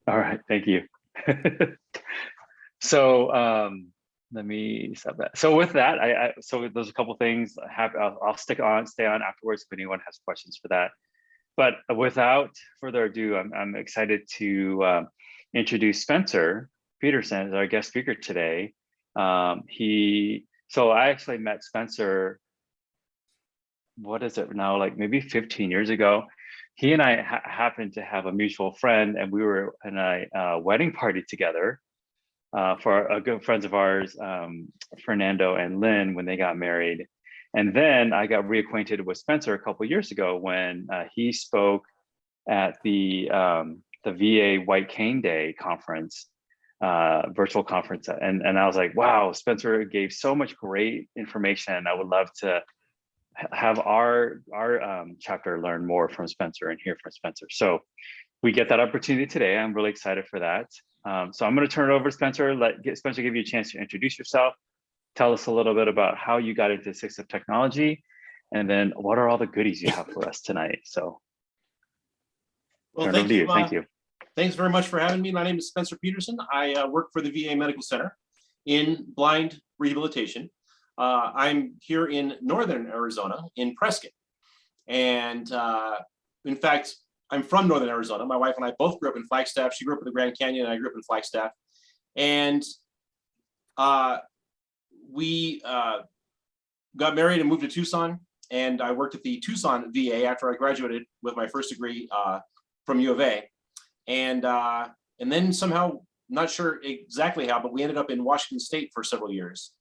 All right, thank you. So let me stop that. So with that, so there's a couple things I'll stay on afterwards if anyone has questions for that. But without further ado, I'm excited to introduce Spencer Peterson as our guest speaker today. So I actually met Spencer, what is it now, like maybe 15 years ago. He and I happened to have a mutual friend, and we were in a wedding party together for a good friends of ours, Fernando and Lynn, when they got married. And then I got reacquainted with Spencer a couple of years ago when he spoke at the VA White Cane Day conference, virtual conference. And I was like, wow, Spencer gave so much great information. I would love to have our chapter learn more from Spencer and hear from Spencer. So we get that opportunity today. I'm really excited for that. So I'm going to turn it over to Spencer. Spencer give you a chance to introduce yourself. Tell us a little bit about how you got into assistive technology, and then what are all the goodies you have for us tonight. So well, thank you. Thank you. Thanks very much for having me. My name is Spencer Peterson. I work for the VA Medical Center in blind rehabilitation. I'm here in Northern Arizona in Prescott. And in fact, I'm from Northern Arizona. My wife and I both grew up in Flagstaff. She grew up in the Grand Canyon, and I grew up in Flagstaff. And we got married and moved to Tucson. And I worked at the Tucson VA after I graduated with my first degree from U of A. And then somehow, not sure exactly how, but we ended up in Washington State for several years.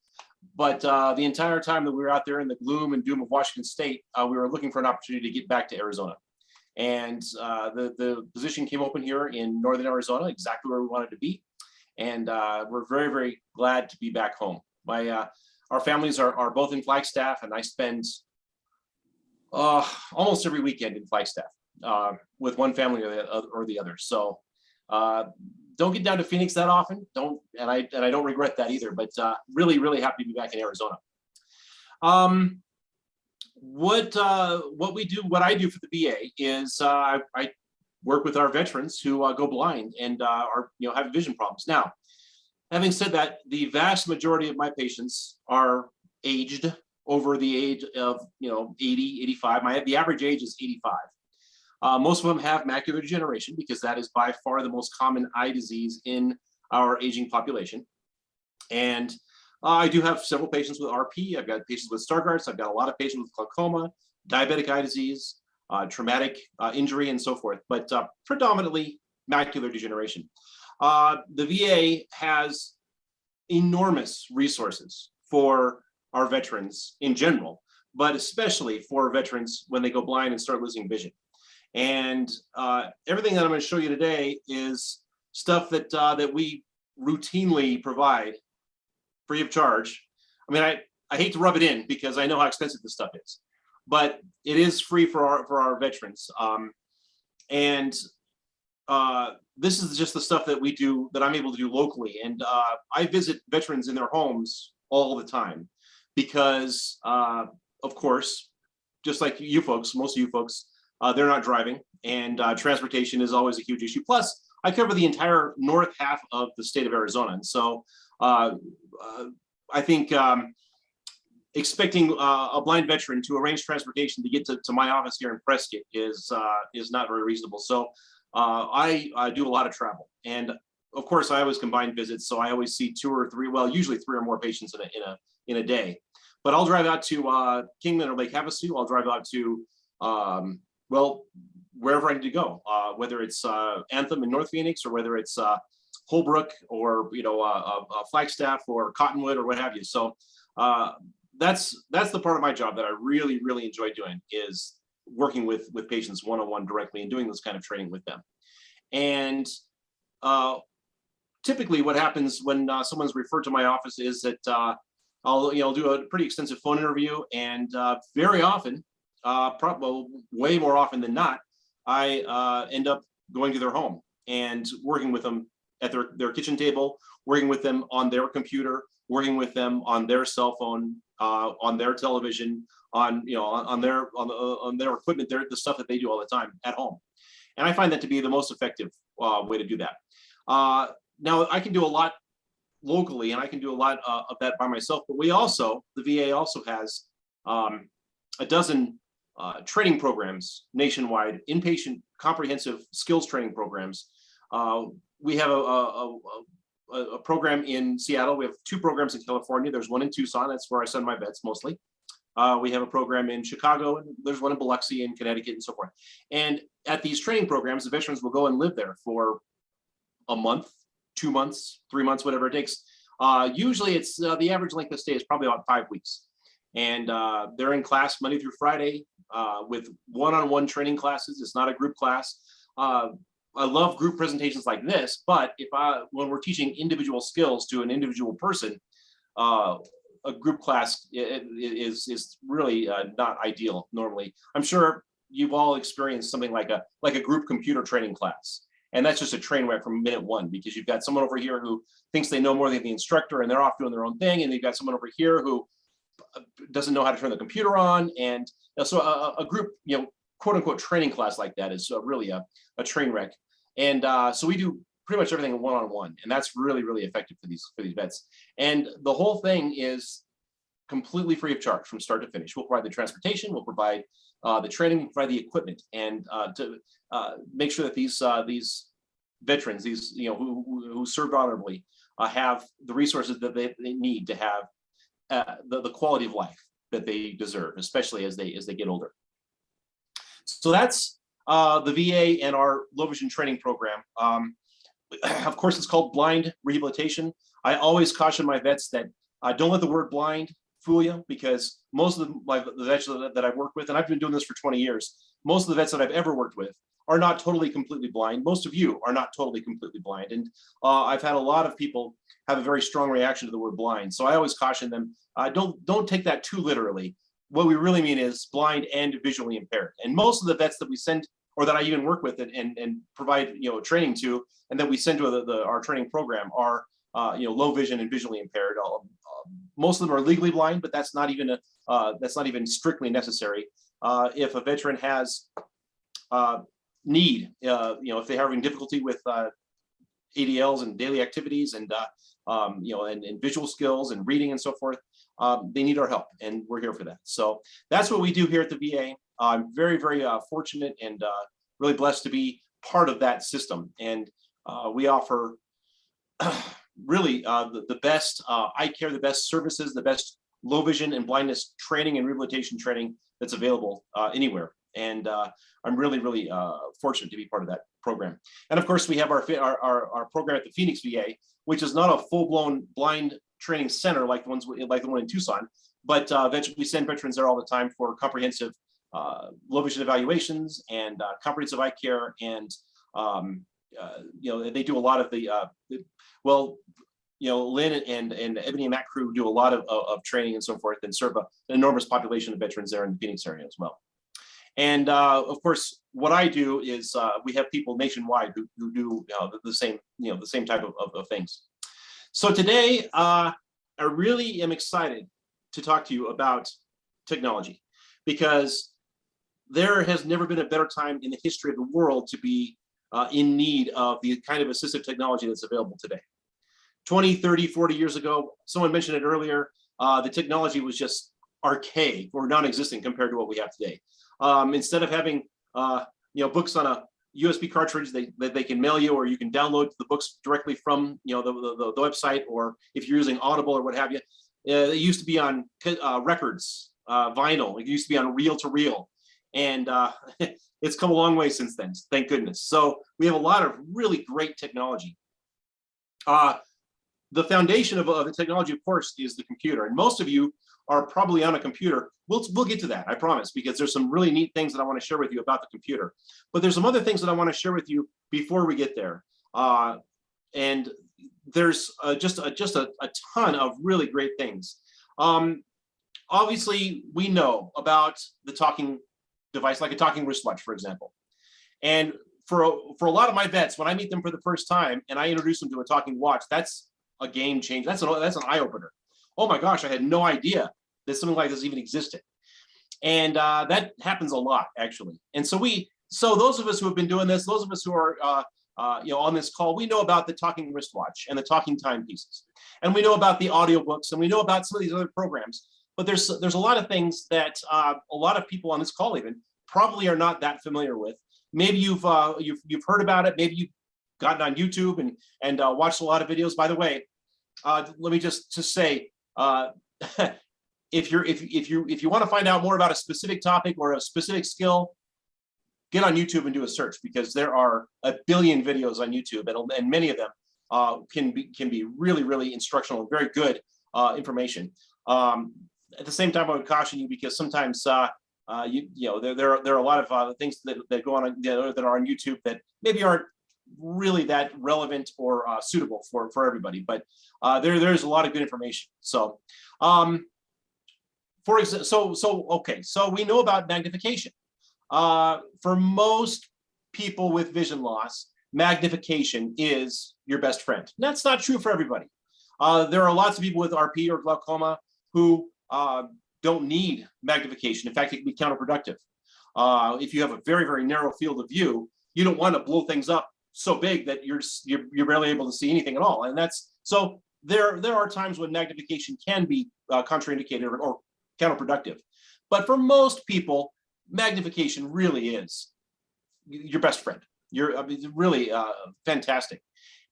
But the entire time that we were out there in the gloom and doom of Washington State, we were looking for an opportunity to get back to Arizona. And the position came open here in Northern Arizona, exactly where we wanted to be. And we're very, very glad to be back home. Our families are both in Flagstaff, and I spend almost every weekend in Flagstaff with one family or the other. So don't get down to Phoenix that often. And I don't regret that either. But really, really happy to be back in Arizona. What I do for the VA is I work with our veterans who go blind and have vision problems. Now, having said that, the vast majority of my patients are aged over the age of 80, 85. The average age is 85. Most of them have macular degeneration because that is by far the most common eye disease in our aging population. And I do have several patients with RP. I've got patients with Stargardt's. I've got a lot of patients with glaucoma, diabetic eye disease, traumatic injury, and so forth, but predominantly macular degeneration. The VA has enormous resources for our veterans in general, but especially for veterans when they go blind and start losing vision. And everything that I'm going to show you today is stuff that we routinely provide free of charge. I mean, I hate to rub it in because I know how expensive this stuff is, but it is free for our veterans. This is just the stuff that we do, that I'm able to do locally. And I visit veterans in their homes all the time because, of course, just like you folks, most of you folks, they're not driving, and transportation is always a huge issue. Plus, I cover the entire north half of the state of Arizona. And so I think expecting a blind veteran to arrange transportation to get to my office here in Prescott is not very reasonable. So I do a lot of travel, and of course I always combine visits. So I always see 2 or 3, well, usually 3 or more patients in a day. But I'll drive out to Kingman or Lake Havasu. I'll drive out to wherever I need to go, whether it's Anthem in North Phoenix, or whether it's Holbrook, or Flagstaff, or Cottonwood, or what have you. So that's the part of my job that I really, really enjoy doing, is working with patients one-on-one directly and doing this kind of training with them. And typically what happens when someone's referred to my office is that I'll do a pretty extensive phone interview, and very often, probably way more often than not, I end up going to their home and working with them at their kitchen table, working with them on their computer, working with them on their cell phone, on their television, on their equipment, the stuff that they do all the time at home. And I find that to be the most effective way to do that. Now, I can do a lot locally, and I can do a lot of that by myself, but the VA also has a dozen training programs nationwide, inpatient comprehensive skills training programs. We have a program in Seattle. We have 2 programs in California. There's one in Tucson. That's where I send my vets mostly. We have a program in Chicago, and there's one in Biloxi in Connecticut and so forth. And at these training programs, the veterans will go and live there for a month, 2 months, 3 months, whatever it takes. Usually it's the average length of stay is probably about 5 weeks. And they're in class Monday through Friday with one-on-one training classes. It's not a group class. I love group presentations like this, but when we're teaching individual skills to an individual person, a group class is really not ideal normally. I'm sure you've all experienced something like a group computer training class. And that's just a train wreck from minute one, because you've got someone over here who thinks they know more than the instructor and they're off doing their own thing. And you've got someone over here who doesn't know how to turn the computer on. And so a group, quote unquote training class like that is really a train wreck. And so we do pretty much everything one-on-one, and that's really, really effective for these vets. And the whole thing is completely free of charge from start to finish. We'll provide the transportation, we'll provide the training, we'll provide the equipment, and to make sure that these veterans, who served honorably, have the resources that they need to have the quality of life that they deserve, especially as they get older. So that's the VA and our low vision training program. Of course, it's called blind rehabilitation. I always caution my vets that don't let the word blind fool you, because most of the vets that I've worked with, and I've been doing this for 20 years, most of the vets that I've ever worked with are not totally completely blind. Most of you are not totally completely blind. And I've had a lot of people have a very strong reaction to the word blind. So I always caution them, don't take that too literally. What we really mean is blind and visually impaired. And most of the vets that we send, or that I even work with and provide training to, and that we send to our training program are low vision and visually impaired. Most of them are legally blind, but that's not even strictly necessary. If a veteran has need, if they're having difficulty with ADLs and daily activities and visual skills and reading and so forth, they need our help, and we're here for that. So that's what we do here at the VA. I'm very, very fortunate and really blessed to be part of that system. And we offer really the best eye care, the best services, the best low vision and blindness training and rehabilitation training that's available anywhere. And I'm really, really fortunate to be part of that program. And of course, we have our program at the Phoenix VA, which is not a full-blown blind training center like the one in Tucson, but we send veterans there all the time for comprehensive low vision evaluations and comprehensive eye care, and they do a lot of Lynn and Ebony and Matt crew do a lot of training and so forth, and serve an enormous population of veterans there in the Phoenix area as well. And of course, what I do is we have people nationwide who do the same type of things. So today, I really am excited to talk to you about technology, because there has never been a better time in the history of the world to be in need of the kind of assistive technology that's available today. 20, 30, 40 years ago, someone mentioned it earlier, the technology was just archaic or non-existent compared to what we have today. Instead of having books on a USB cartridge that they can mail you, or you can download the books directly from the website, or if you're using Audible or what have you, it used to be on records, vinyl. It used to be on reel to reel, and it's come a long way since then, thank goodness. So we have a lot of really great technology. The foundation of the technology, of course, is the computer, and most of you are probably on a computer. We'll get to that, I promise, because there's some really neat things that I want to share with you about the computer. But there's some other things that I want to share with you before we get there. And there's just a ton of really great things. Obviously, we know about the talking device, like a talking wristwatch, for example. And for a lot of my vets, when I meet them for the first time and I introduce them to a talking watch, that's a game changer. That's an eye opener. Oh my gosh, I had no idea that something like this even existed. And that happens a lot, actually. And so we So those of us who have been doing this, those of us who are on this call, we know about the talking wristwatch and the talking timepieces, and we know about the audiobooks, and we know about some of these other programs. But there's a lot of things that a lot of people on this call even probably are not that familiar with. Maybe you've heard about it. Maybe you've gotten on YouTube and watched a lot of videos. By the way, let me just say, if you want to find out more about a specific topic or a specific skill, get on YouTube and do a search, because there are a billion videos on YouTube, and many of them can be really, really instructional and very good information. At the same time, I would caution you, because sometimes there are a lot of things that go on that are on YouTube that maybe aren't really that relevant or suitable for everybody. But there's a lot of good information. So, for example, so we know about magnification. For most people with vision loss, magnification is your best friend. And that's not true for everybody. There are lots of people with RP or glaucoma who don't need magnification. In fact, it can be counterproductive. If you have a very, very narrow field of view, you don't want to blow things up so big that you're barely able to see anything at all. And that's so there are times when magnification can be contraindicated or counterproductive. But for most people, magnification really is your best friend. It's really fantastic.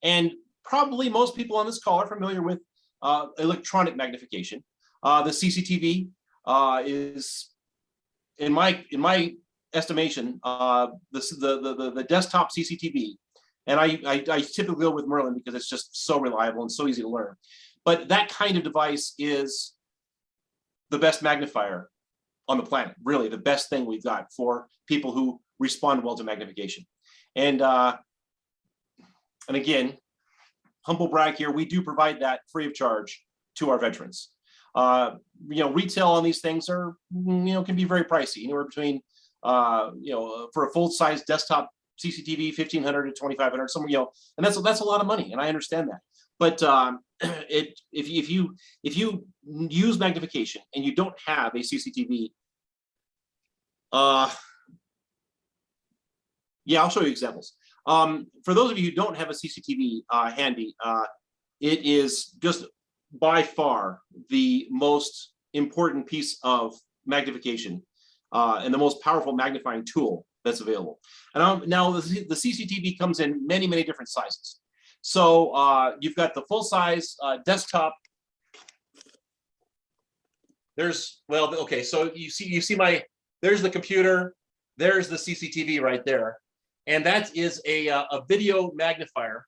And probably most people on this call are familiar with electronic magnification. The CCTV is, in my estimation, the desktop CCTV. And I typically go with Merlin because it's just so reliable and so easy to learn. But that kind of device is the best magnifier on the planet, really the best thing we've got for people who respond well to magnification. And again, humble brag here, we do provide that free of charge to our veterans. Retail on these things are, can be very pricey, anywhere between, for a full-size desktop CCTV, $1,500 to $2,500, somewhere, and that's a lot of money, and I understand that. But if you use magnification and you don't have a CCTV, yeah, I'll show you examples. For those of you who don't have a CCTV handy, it is just by far the most important piece of magnification and the most powerful magnifying tool that's available. And now the CCTV comes in many, many different sizes. So you've got the full-size desktop. So you see there's the computer, there's the CCTV right there. And that is a video magnifier.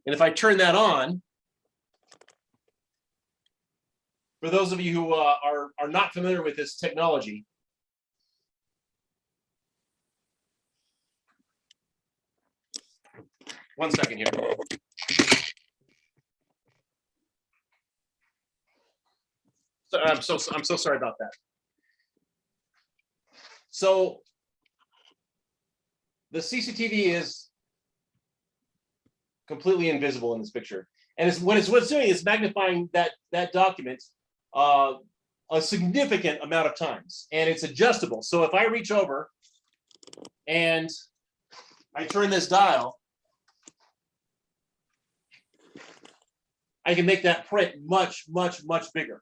And if I turn that on, for those of you who are not familiar with this technology, one second here. So, I'm so sorry about that. So the CCTV is completely invisible in this picture, and what it's doing is magnifying that document a significant amount of times, and it's adjustable. So if I reach over and I turn this dial, I can make that print much, much, much bigger.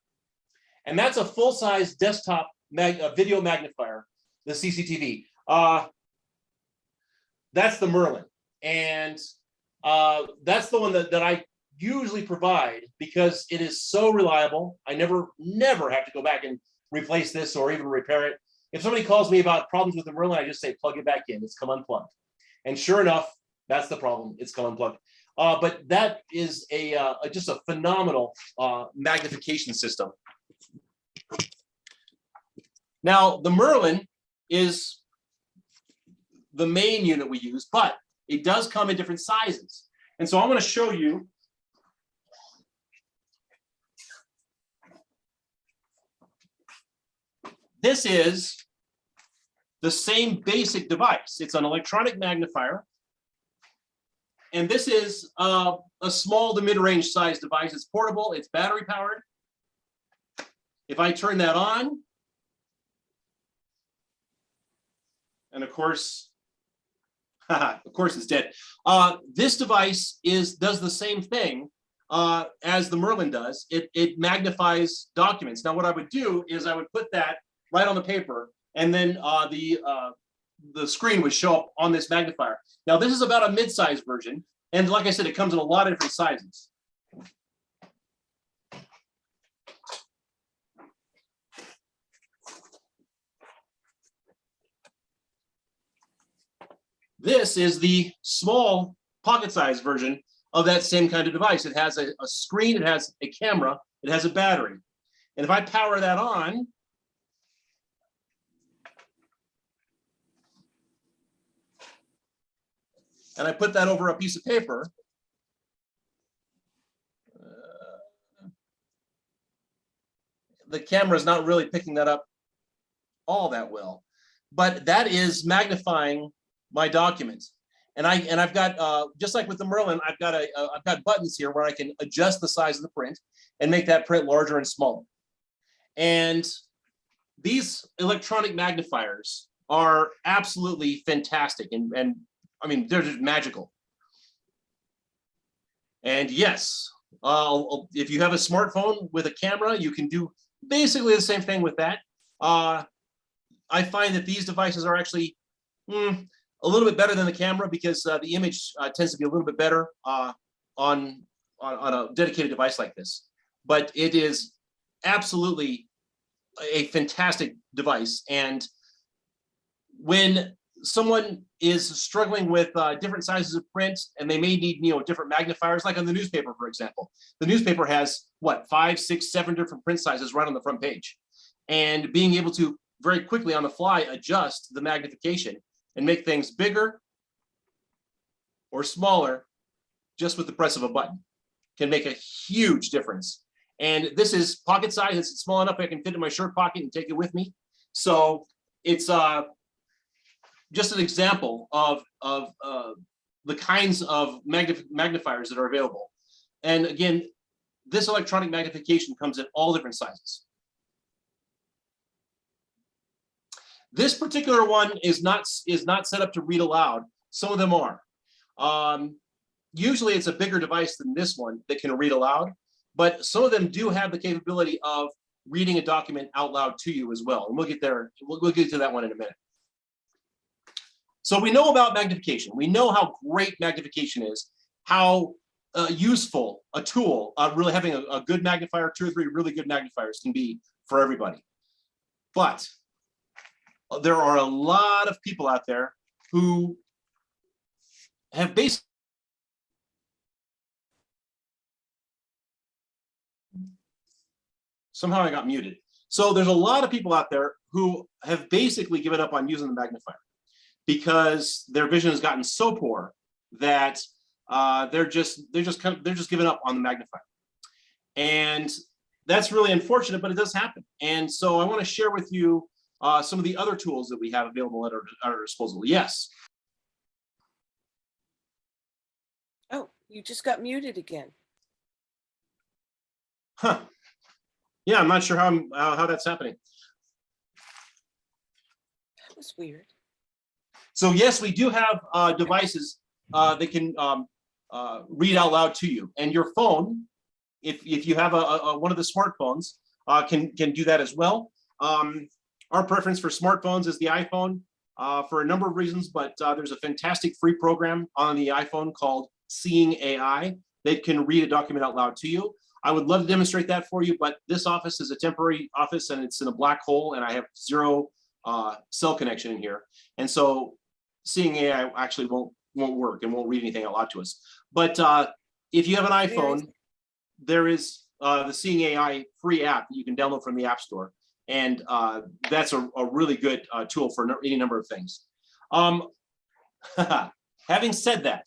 And that's a full-size desktop video magnifier, the CCTV. That's the Merlin. And that's the one that I usually provide because it is so reliable. I never have to go back and replace this or even repair it. If somebody calls me about problems with the Merlin, I just say, plug it back in. It's come unplugged. And sure enough, that's the problem. It's come unplugged. But that is just a phenomenal magnification system. Now, the Merlin is the main unit we use, but it does come in different sizes. And so I'm going to show you. This is the same basic device. It's an electronic magnifier. And this is a small to mid-range size device. It's portable, it's battery powered. If I turn that on, and of course, it's dead. This device does the same thing as the Merlin does. It magnifies documents. Now, what I would do is I would put that right on the paper, and then the screen would show up on this magnifier. Now, this is about a mid-size version, and like I said, it comes in a lot of different sizes. This is the small pocket-sized version of that same kind of device. It has a screen, it has a camera, it has a battery. And if I power that on, and I put that over a piece of paper, the camera is not really picking that up all that well, but that is magnifying my document. And I've got just like with the Merlin, I've got buttons here where I can adjust the size of the print and make that print larger and smaller. And these electronic magnifiers are absolutely fantastic, and I mean, they're just magical. And yes, if you have a smartphone with a camera, you can do basically the same thing with that. I find that these devices are actually a little bit better than the camera, because the image tends to be a little bit better on a dedicated device like this. But it is absolutely a fantastic device. And when someone is struggling with different sizes of print, and they may need different magnifiers, like on the newspaper, for example, the newspaper has what, 5, 6, 7 different print sizes right on the front page, and being able to very quickly on the fly adjust the magnification and make things bigger or smaller just with the press of a button can make a huge difference. And this is pocket size. It's small enough I can fit in my shirt pocket and take it with me. So it's just an example of the kinds of magnifiers that are available. And again, this electronic magnification comes in all different sizes. This particular one is not set up to read aloud. Some of them are. Usually it's a bigger device than this one that can read aloud, but some of them do have the capability of reading a document out loud to you as well. And we'll get there. We'll get to that one in a minute. So we know about magnification. We know how great magnification is, how useful a tool, really having a good magnifier, 2 or 3 really good magnifiers can be for everybody. But there are a lot of people out there who have basically somehow I got muted. So there's a lot of people out there who have basically given up on using the magnifier because their vision has gotten so poor that they're just giving up on the magnifier. And that's really unfortunate, but it does happen. And so I want to share with you some of the other tools that we have available at our disposal. Yes. Oh, you just got muted again. Huh. Yeah, I'm not sure how that's happening. That was weird. So yes, we do have devices that can read out loud to you, and your phone, if you have one of the smartphones, can do that as well. Our preference for smartphones is the iPhone for a number of reasons, but there's a fantastic free program on the iPhone called Seeing AI that can read a document out loud to you. I would love to demonstrate that for you, but this office is a temporary office and it's in a black hole, and I have 0 cell connection in here. And so Seeing AI actually won't work and won't read anything out loud to us. But if you have an iPhone, there is the Seeing AI free app that you can download from the App Store. And that's a really good tool for any number of things. Having said that,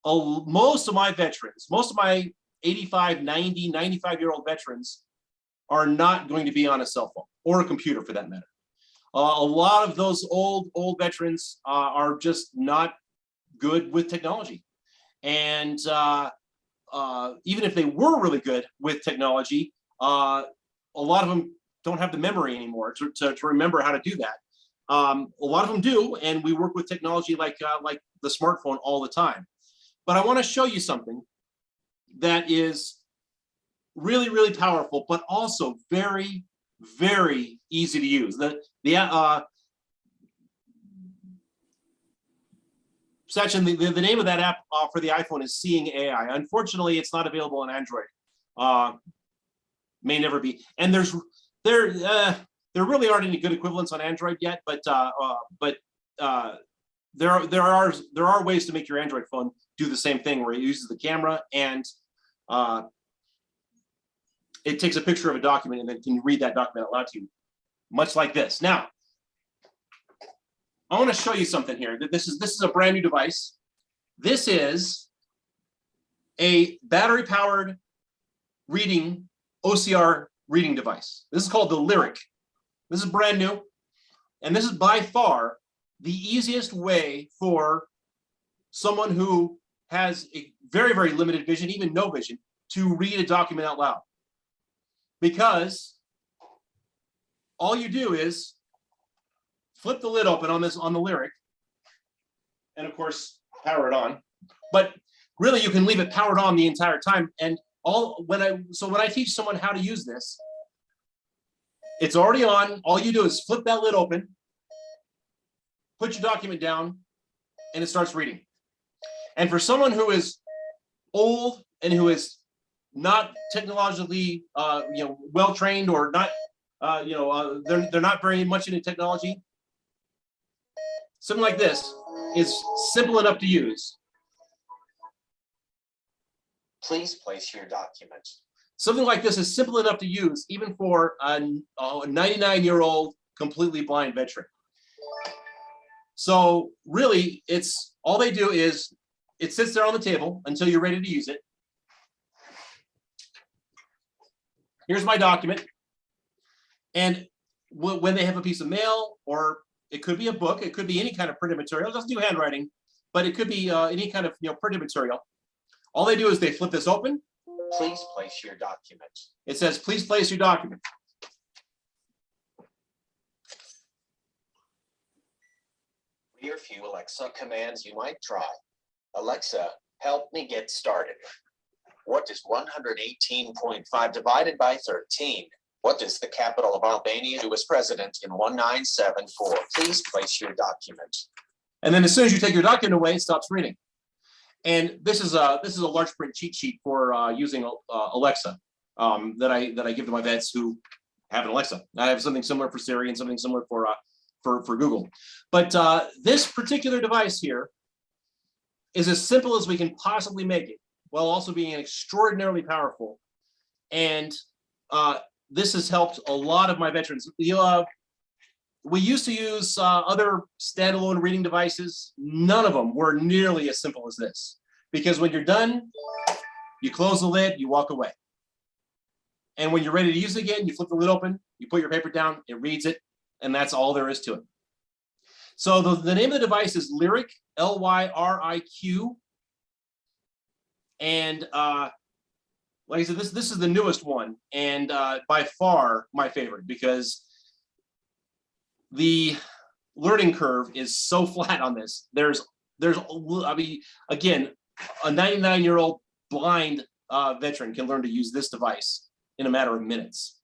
most of my veterans, most of my 85, 90, 95-year-old veterans are not going to be on a cell phone or a computer for that matter. A lot of those old veterans are just not good with technology. And even if they were really good with technology, a lot of them don't have the memory anymore to remember how to do that. A lot of them do, and we work with technology like the smartphone all the time. But I want to show you something that is really, really powerful, but also very, very easy to use. Section, the name of that app for the iPhone is Seeing AI. Unfortunately, it's not available on Android. May never be. And there really aren't any good equivalents on Android yet, but there are ways to make your Android phone do the same thing, where it uses the camera and it takes a picture of a document and then can read that document out loud to you, much like this. Now, I want to show you something here. This is a brand new device. This is a battery-powered reading OCR reading device. This is called the Lyric. This is brand new, and this is by far the easiest way for someone who has a very, very limited vision, even no vision, to read a document out loud. Because all you do is flip the lid open on the Lyric, and of course power it on. But really, you can leave it powered on the entire time. And when I teach someone how to use this, it's already on. All you do is flip that lid open, put your document down, and it starts reading. And for someone who is old and who is not technologically well trained, or not they're not very much into technology, something like this is simple enough to use. Please place your document. Something like this is simple enough to use, even for a 99-year-old completely blind veteran. So really, it's all they do is it sits there on the table until you're ready to use it. Here's my document. And when they have a piece of mail, or it could be a book, it could be any kind of printed material, it doesn't do handwriting, but it could be any kind of printed material. All they do is they flip this open. Please place your document. It says, please place your document. Here are a few Alexa commands you might try. Alexa, help me get started. What is 118.5 divided by 13? What is the capital of Albania, who was president in 1974? Please place your document. And then as soon as you take your document away, it stops reading. And this is a large print cheat sheet for using Alexa that I give to my vets who have an Alexa. I have something similar for Siri and something similar for Google. But this particular device here is as simple as we can possibly make it, while also being extraordinarily powerful. And this has helped a lot of my veterans. We used to use other standalone reading devices. None of them were nearly as simple as this, because when you're done, you close the lid, you walk away. And when you're ready to use it again, you flip the lid open, you put your paper down, it reads it, and that's all there is to it. So the name of the device is Lyric, L-Y-R-I-Q. And like I said, this is the newest one, and by far my favorite, because the learning curve is so flat on this. I mean, again, a 99-year-old blind veteran can learn to use this device in a matter of minutes,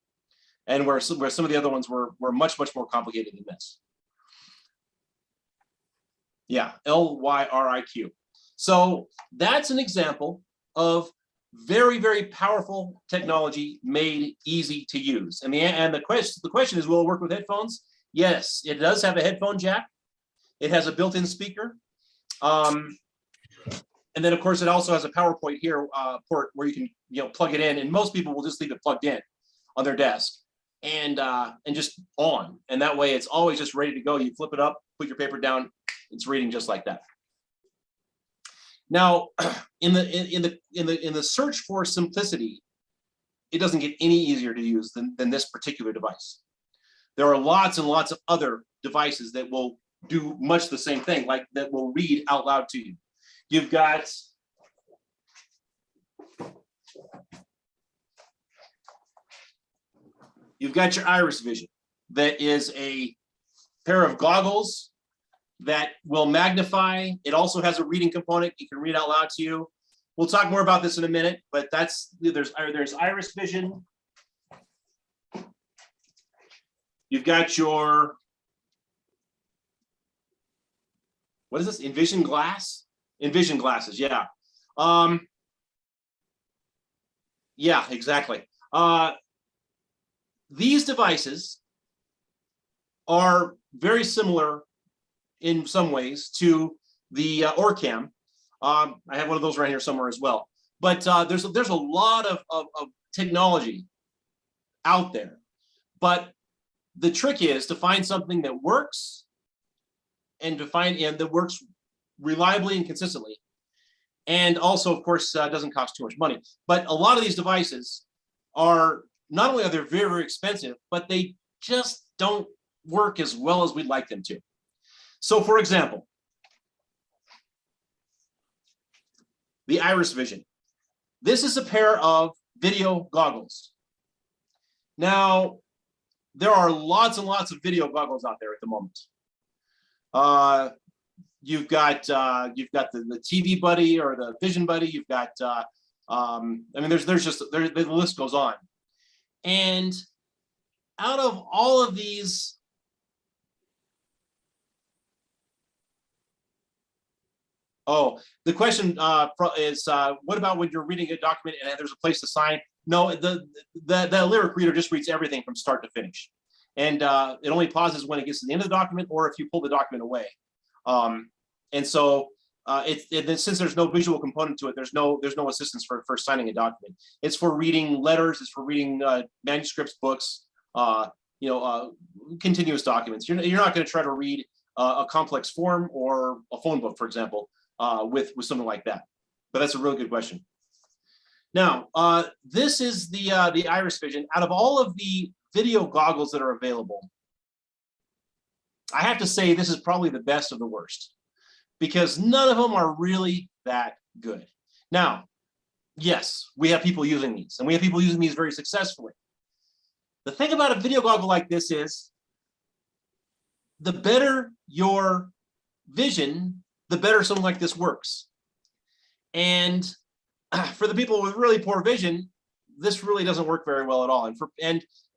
and where some of the other ones were much more complicated than this. Yeah, L-Y-R-I-Q. So that's an example of very, very powerful technology made easy to use. And the question is, will it work with headphones? Yes, it does have a headphone jack. It has a built-in speaker. And then of course it also has a PowerPoint here port where you can plug it in, and most people will just leave it plugged in on their desk and just on. And that way it's always just ready to go. You flip it up, put your paper down, it's reading just like that. Now, in the search for simplicity, it doesn't get any easier to use than this particular device. There are lots and lots of other devices that will do much the same thing, like that will read out loud to you. You've got your Iris Vision, that is a pair of goggles that will magnify. It also has a reading component. You can read out loud to you. We'll talk more about this in a minute, but there's iris vision. You've got your, what is this? Envision glass? Envision glasses, yeah. Yeah, exactly. These devices are very similar in some ways to the ORCAM. I have one of those right here somewhere as well. But there's a lot of technology out there. But the trick is to find something that works and that works reliably and consistently. And also, of course, doesn't cost too much money. But a lot of these devices are, not only are they very, very expensive, but they just don't work as well as we'd like them to. So for example, the Iris Vision. This is a pair of video goggles. Now, there are lots and lots of video goggles out there at the moment. You've got the TV Buddy or the Vision Buddy. You've got I mean, the list goes on. And out of all of these, the question is, what about when you're reading a document and there's a place to sign? No, the lyric reader just reads everything from start to finish. And it only pauses when it gets to the end of the document or if you pull the document away. And so since there's no visual component to it, there's no assistance for signing a document. It's for reading letters, it's for reading manuscripts, books, continuous documents. You're not going to try to read a complex form or a phone book, for example, with something like that. But that's a really good question. Now, this is the Iris Vision. Out of all of the video goggles that are available, I have to say this is probably the best of the worst, because none of them are really that good. Now, yes, we have people using these, and we have people using these very successfully. The thing about a video goggle like this is, the better your vision, the better something like this works. And for the people with really poor vision, this really doesn't work very well at all.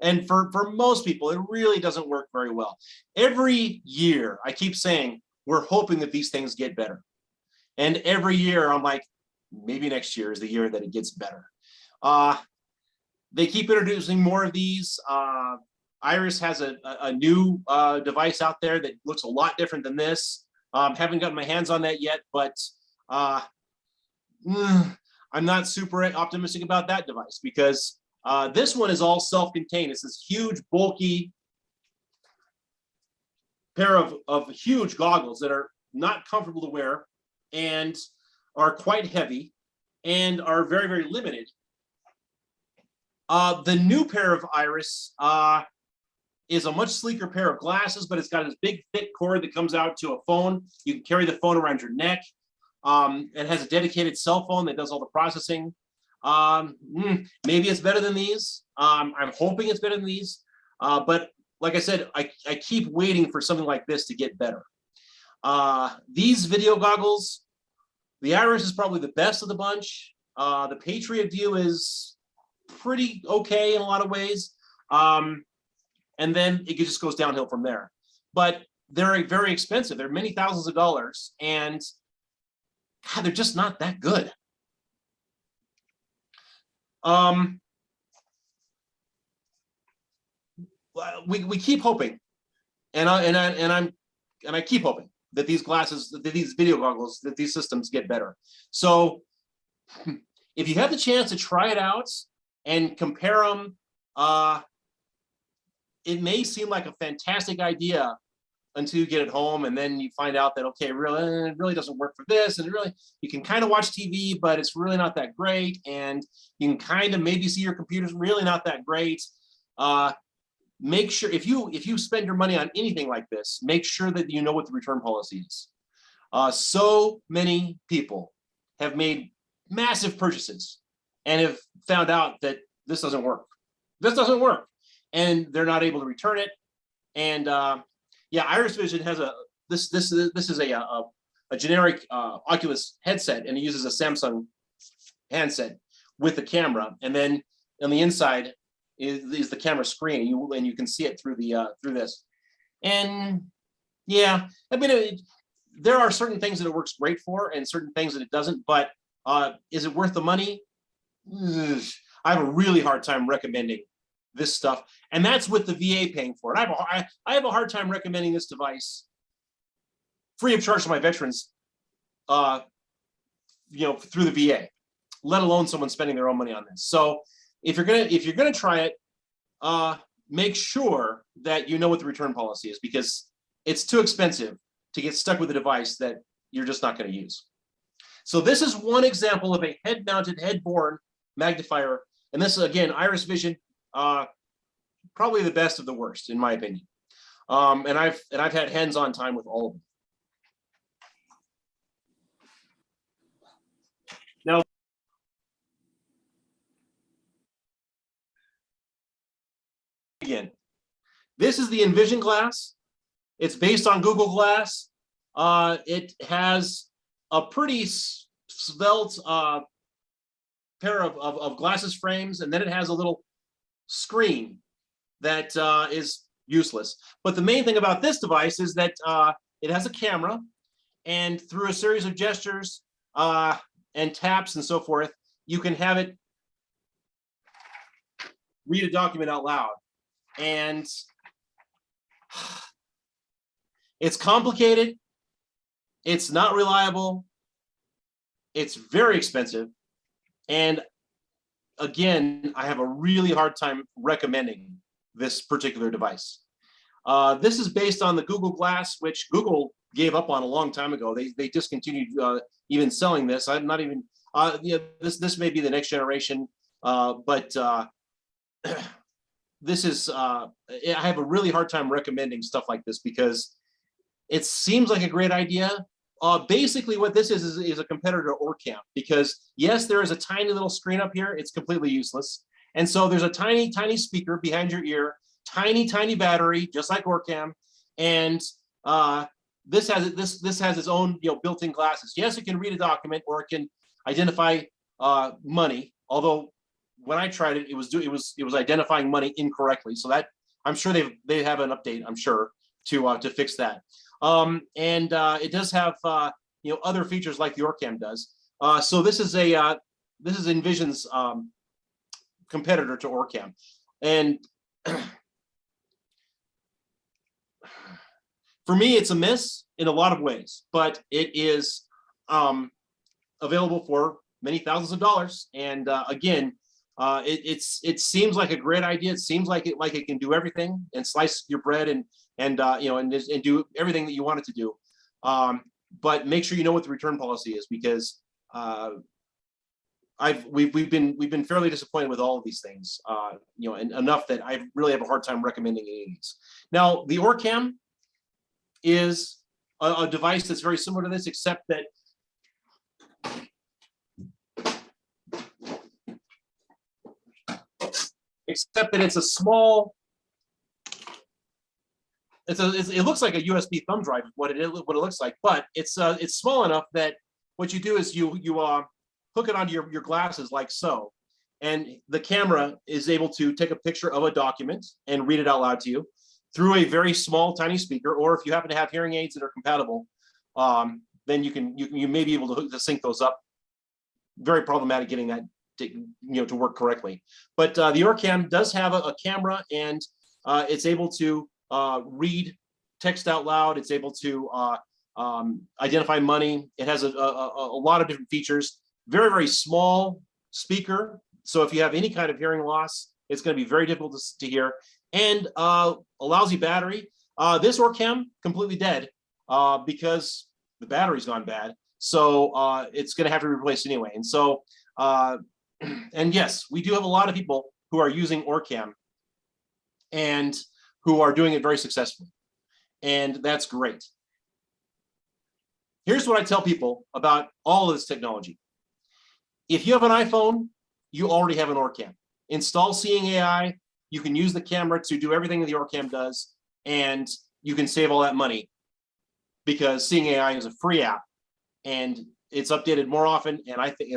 And for most people, it really doesn't work very well. Every year, I keep saying, we're hoping that these things get better. And every year, I'm like, maybe next year is the year that it gets better. They keep introducing more of these. Iris has a new device out there that looks a lot different than this. Haven't gotten my hands on that yet, but I'm not super optimistic about that device, because this one is all self-contained. It's this huge, bulky pair of huge goggles that are not comfortable to wear and are quite heavy and are very, very limited. The new pair of Iris is a much sleeker pair of glasses, but it's got this big, thick cord that comes out to a phone. You can carry the phone around your neck. It has a dedicated cell phone that does all the processing. Maybe it's better than these. I'm hoping it's better than these. But like I said, I keep waiting for something like this to get better. These video goggles, the Iris is probably the best of the bunch. The Patriot View is pretty okay in a lot of ways. And then it just goes downhill from there. But they're very expensive. They're many thousands of dollars, and God, they're just not that good. We keep hoping, and I keep hoping that these glasses, that these video goggles, that these systems get better. So if you have the chance to try it out and compare them, it may seem like a fantastic idea until you get it home, and then you find out that, okay, it really doesn't work for this, and you can kind of watch TV, but it's really not that great, and you can kind of maybe see your computer's really not that great. Make sure, if you spend your money on anything like this, make sure that you know what the return policy is. So many people have made massive purchases and have found out that this doesn't work. This doesn't work, and they're not able to return it. And yeah, Iris Vision has this is a generic Oculus headset, and it uses a Samsung handset with the camera, and then on the inside is the camera screen, and you can see it through the through this. And yeah, I mean, there are certain things that it works great for, and certain things that it doesn't. But is it worth the money? Ugh, I have a really hard time recommending this stuff, and that's with the VA paying for it. I have a hard time recommending this device free of charge to my veterans, you know, through the VA, let alone someone spending their own money on this. So if you're gonna try it, make sure that you know what the return policy is, because it's too expensive to get stuck with a device that you're just not going to use. So this is one example of a head-mounted, head-borne magnifier, and this is again Iris Vision, probably the best of the worst in my opinion. And I've had hands-on time with all of them. Now, again, this is the Envision glass. It's based on Google Glass. It has a pretty svelte pair of glasses frames, and then it has a little screen that is useless. But the main thing about this device is that it has a camera, and through a series of gestures and taps and so forth, you can have it read a document out loud. And it's complicated, it's not reliable, it's very expensive, and again, I have a really hard time recommending this particular device. This is based on the Google Glass, which Google gave up on a long time ago. They discontinued even selling this. I'm not even, yeah, this may be the next generation, but this is, I have a really hard time recommending stuff like this because it seems like a great idea. Basically what this is a competitor to ORCAM, because yes, there is a tiny little screen up here. It's completely useless. And so there's a tiny, tiny speaker behind your ear, tiny, tiny battery, just like ORCAM. And this has its own, you know, built-in glasses. Yes, it can read a document, or it can identify money. Although when I tried it, it was identifying money incorrectly. So that I'm sure they have an update, I'm sure, to fix that. And it does have you know, other features like the ORCAM does. So this is Envision's competitor to ORCAM, and for me, it's a miss in a lot of ways, but it is available for many thousands of dollars. And again, it seems like a great idea. It seems like it can do everything and slice your bread and you know, and do everything that you want it to do. But make sure you know what the return policy is, because we've been fairly disappointed with all of these things, you know, and enough that I really have a hard time recommending any of these. Now, the ORCAM is a device that's very similar to this, except that it's a small. It looks like a USB thumb drive, what it looks like, but it's small enough that what you do is you hook it onto your glasses like so, and the camera is able to take a picture of a document and read it out loud to you through a very small, tiny speaker. Or if you happen to have hearing aids that are compatible, then you may be able to sync those up. Very problematic getting that to work correctly. But the ORCAM does have a camera, and it's able to read text out loud. It's able to identify money. It has a lot of different features. Very, very small speaker. So if you have any kind of hearing loss, it's going to be very difficult to hear. And a lousy battery. This ORCAM completely dead because the battery's gone bad. So it's going to have to be replaced anyway. And so, and yes, we do have a lot of people who are using ORCAM and who are doing it very successfully. And that's great. Here's what I tell people about all of this technology. If you have an iPhone, you already have an ORCAM. Install Seeing AI. You can use the camera to do everything that the ORCAM does, and you can save all that money because Seeing AI is a free app and it's updated more often. And I think,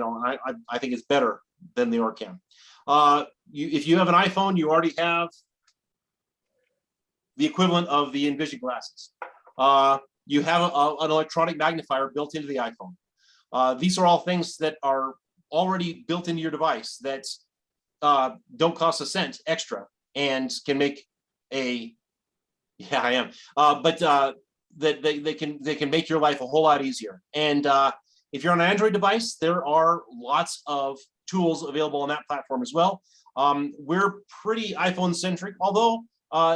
I think it's better than the ORCAM. If you have an iPhone, you already have the equivalent of the Envision glasses. You have an electronic magnifier built into the iPhone. These are all things that are already built into your device that don't cost a cent extra and can make a, yeah, I am, that they can make your life a whole lot easier. And if you're on an Android device, there are lots of tools available on that platform as well. We're pretty iPhone centric, although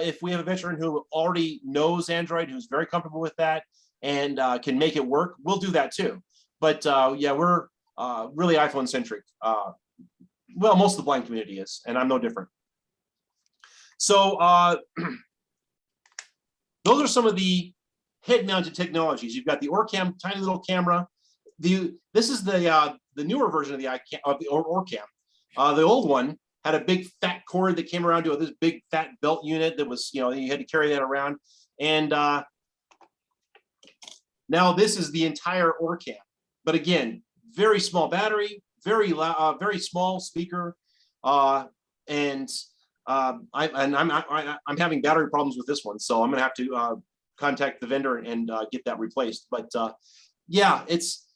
if we have a veteran who already knows Android, who's very comfortable with that and can make it work, we'll do that too. But yeah, we're really iPhone centric. Well, most of the blind community is, and I'm no different. So those are some of the head-mounted technologies. You've got the ORCAM, tiny little camera. This is the newer version of the ORCAM. The old one had a big fat cord that came around to this big fat belt unit that was, you had to carry that around. And now this is the entire ORCAM. But again, very small battery, very loud, very small speaker, and I'm having battery problems with this one, so I'm gonna have to contact the vendor and get that replaced. But yeah, it's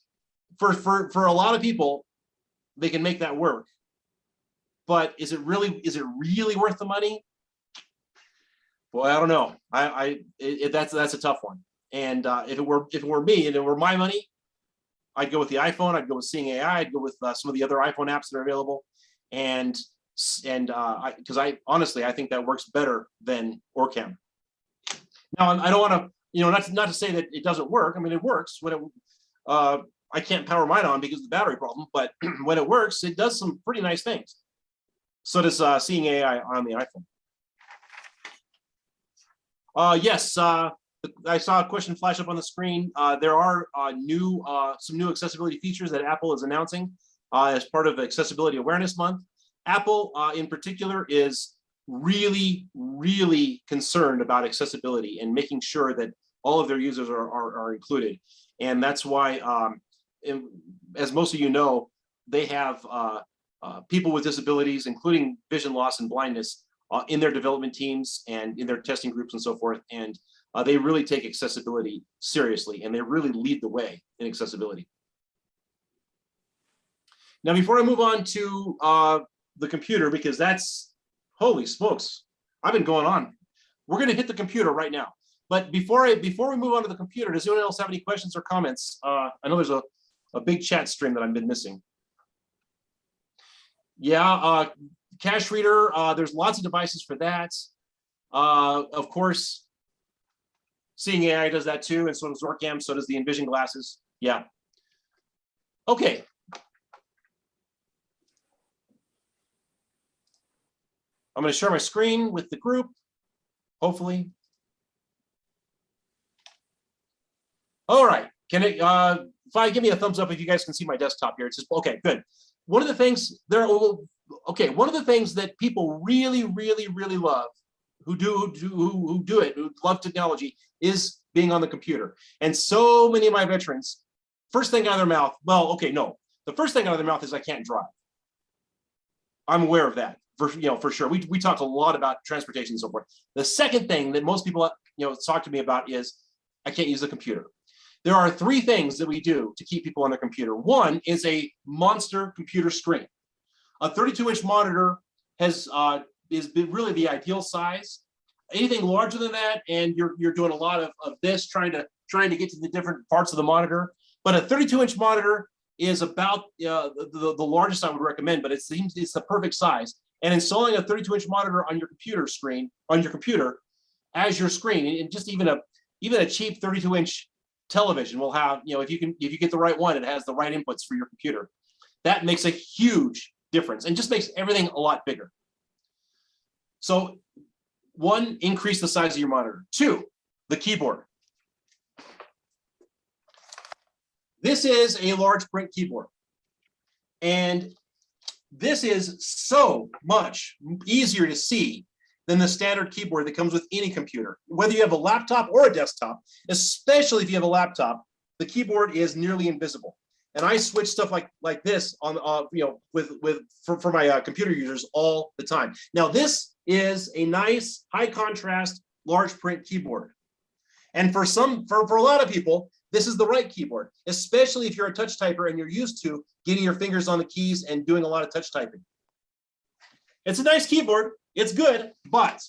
for a lot of people, they can make that work. But is it really worth the money? Boy, I don't know. That's a tough one. And if it were me and it were my money, I'd go with the iPhone. I'd go with Seeing AI. I'd go with some of the other iPhone apps that are available, and because I honestly think that works better than ORCAM. Now I don't want to, not to say that it doesn't work. I mean, it works when it. I can't power mine on because of the battery problem, but when it works, it does some pretty nice things. So does Seeing AI on the iPhone. Yes. I saw a question flash up on the screen. There are some new accessibility features that Apple is announcing as part of Accessibility Awareness Month. Apple, in particular, is really, really concerned about accessibility and making sure that all of their users are included. And that's why, as most of you know, they have people with disabilities, including vision loss and blindness, in their development teams and in their testing groups and so forth. And they really take accessibility seriously, and they really lead the way in accessibility. Now, before I move on to the computer, because that's, holy smokes, I've been going on. We're going to hit the computer right now. But before we move on to the computer, does anyone else have any questions or comments? I know there's a big chat stream that I've been missing. Yeah, cash reader, there's lots of devices for that. Of course, Seeing AI does that too, and so does ORCAM, so does the Envision glasses. Yeah. Okay. I'm going to share my screen with the group, hopefully. All right. Can it, give me a thumbs up if you guys can see my desktop here. It's just, okay, good. One of the things one of the things that people really, really, really love, who love technology, is being on the computer. And so many of my veterans, first thing out of their mouth, well, okay, no. The first thing out of their mouth is, I can't drive. I'm aware of that, for sure. We talk a lot about transportation and so forth. The second thing that most people, talk to me about is, I can't use the computer. There are three things that we do to keep people on their computer. One is a monster computer screen. A 32-inch monitor is really the ideal size. Anything larger than that, and you're doing a lot of this, trying to get to the different parts of the monitor. But a 32-inch monitor is about the largest I would recommend, but it's the perfect size. And installing a 32-inch monitor on your computer as your screen, and just even a cheap 32-inch television will have, if you get the right one, it has the right inputs for your computer. That makes a huge difference and just makes everything a lot bigger. So, one, increase the size of your monitor. Two, the keyboard. This is a large print keyboard. And this is so much easier to see than the standard keyboard that comes with any computer. Whether you have a laptop or a desktop, especially if you have a laptop, the keyboard is nearly invisible. And I switch stuff like this on, for my computer users all the time. Now, this is a nice high contrast, large print keyboard. And for a lot of people, this is the right keyboard, especially if you're a touch typer and you're used to getting your fingers on the keys and doing a lot of touch typing. It's a nice keyboard, it's good, but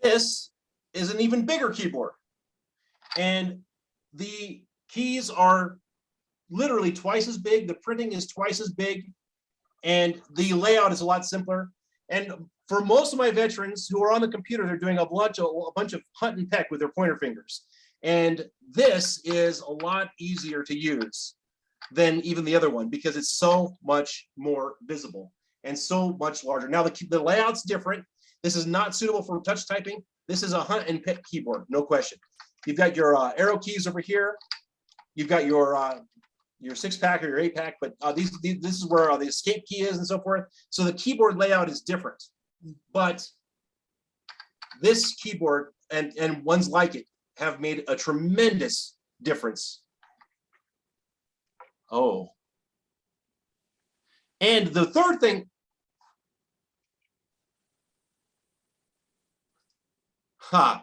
this is an even bigger keyboard. And the keys are literally twice as big, the printing is twice as big, and the layout is a lot simpler. And for most of my veterans who are on the computer, they're doing a bunch of hunt and peck with their pointer fingers. And this is a lot easier to use than even the other one because it's so much more visible and so much larger. Now the layout's different. This is not suitable for touch typing. This is a hunt and peck keyboard, no question. You've got your arrow keys over here. You've got your 6-pack or your 8-pack, but this is where the escape key is and so forth. So the keyboard layout is different, but this keyboard and ones like it have made a tremendous difference. Oh. And the third thing, I'm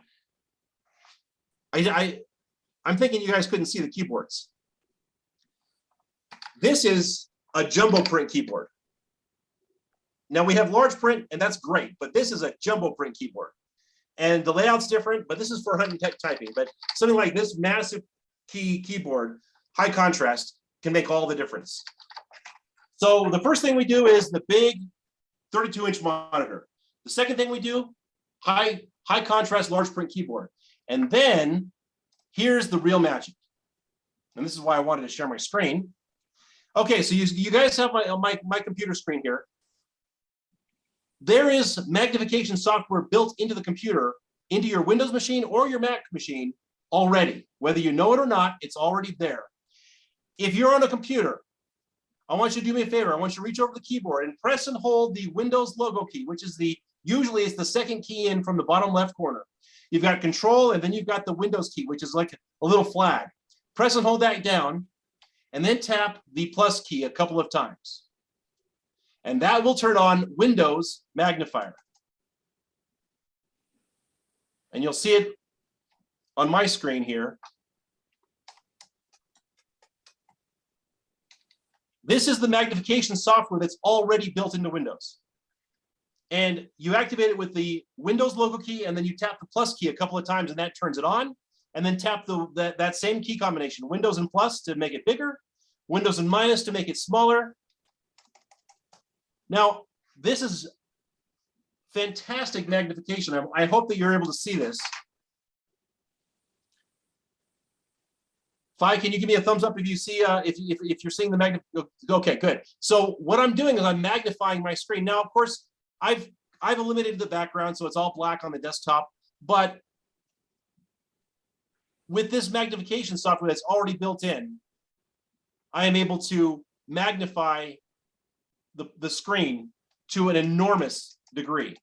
thinking you guys couldn't see the keyboards. This is a jumbo print keyboard. Now we have large print and that's great, but this is a jumbo print keyboard. And the layout's different, but this is for hunt and tech typing. But something like this massive keyboard, high contrast, can make all the difference. So the first thing we do is the big 32-inch monitor. The second thing we do, high contrast, large print keyboard. And then here's the real magic. And this is why I wanted to share my screen. Okay, so you guys have my computer screen here. There is magnification software built into the computer, into your Windows machine or your Mac machine already. Whether you know it or not, it's already there. If you're on a computer, I want you to do me a favor. I want you to reach over the keyboard and press and hold the Windows logo key, which is usually it's the second key in from the bottom left corner. You've got Control, and then you've got the Windows key, which is like a little flag. Press and hold that down, and then tap the plus key a couple of times. And that will turn on Windows Magnifier. And you'll see it on my screen here. This is the magnification software that's already built into Windows. And you activate it with the Windows logo key, and then you tap the plus key a couple of times, and that turns it on. And then tap that same key combination, Windows and plus to make it bigger, Windows and minus to make it smaller. Now, this is fantastic magnification. I hope that you're able to see this. Fi, can you give me a thumbs up if you see if you're seeing the magnification? Okay, good. So what I'm doing is I'm magnifying my screen. Now, of course, I've eliminated the background, so it's all black on the desktop. But with this magnification software that's already built in, I am able to magnify the screen to an enormous degree.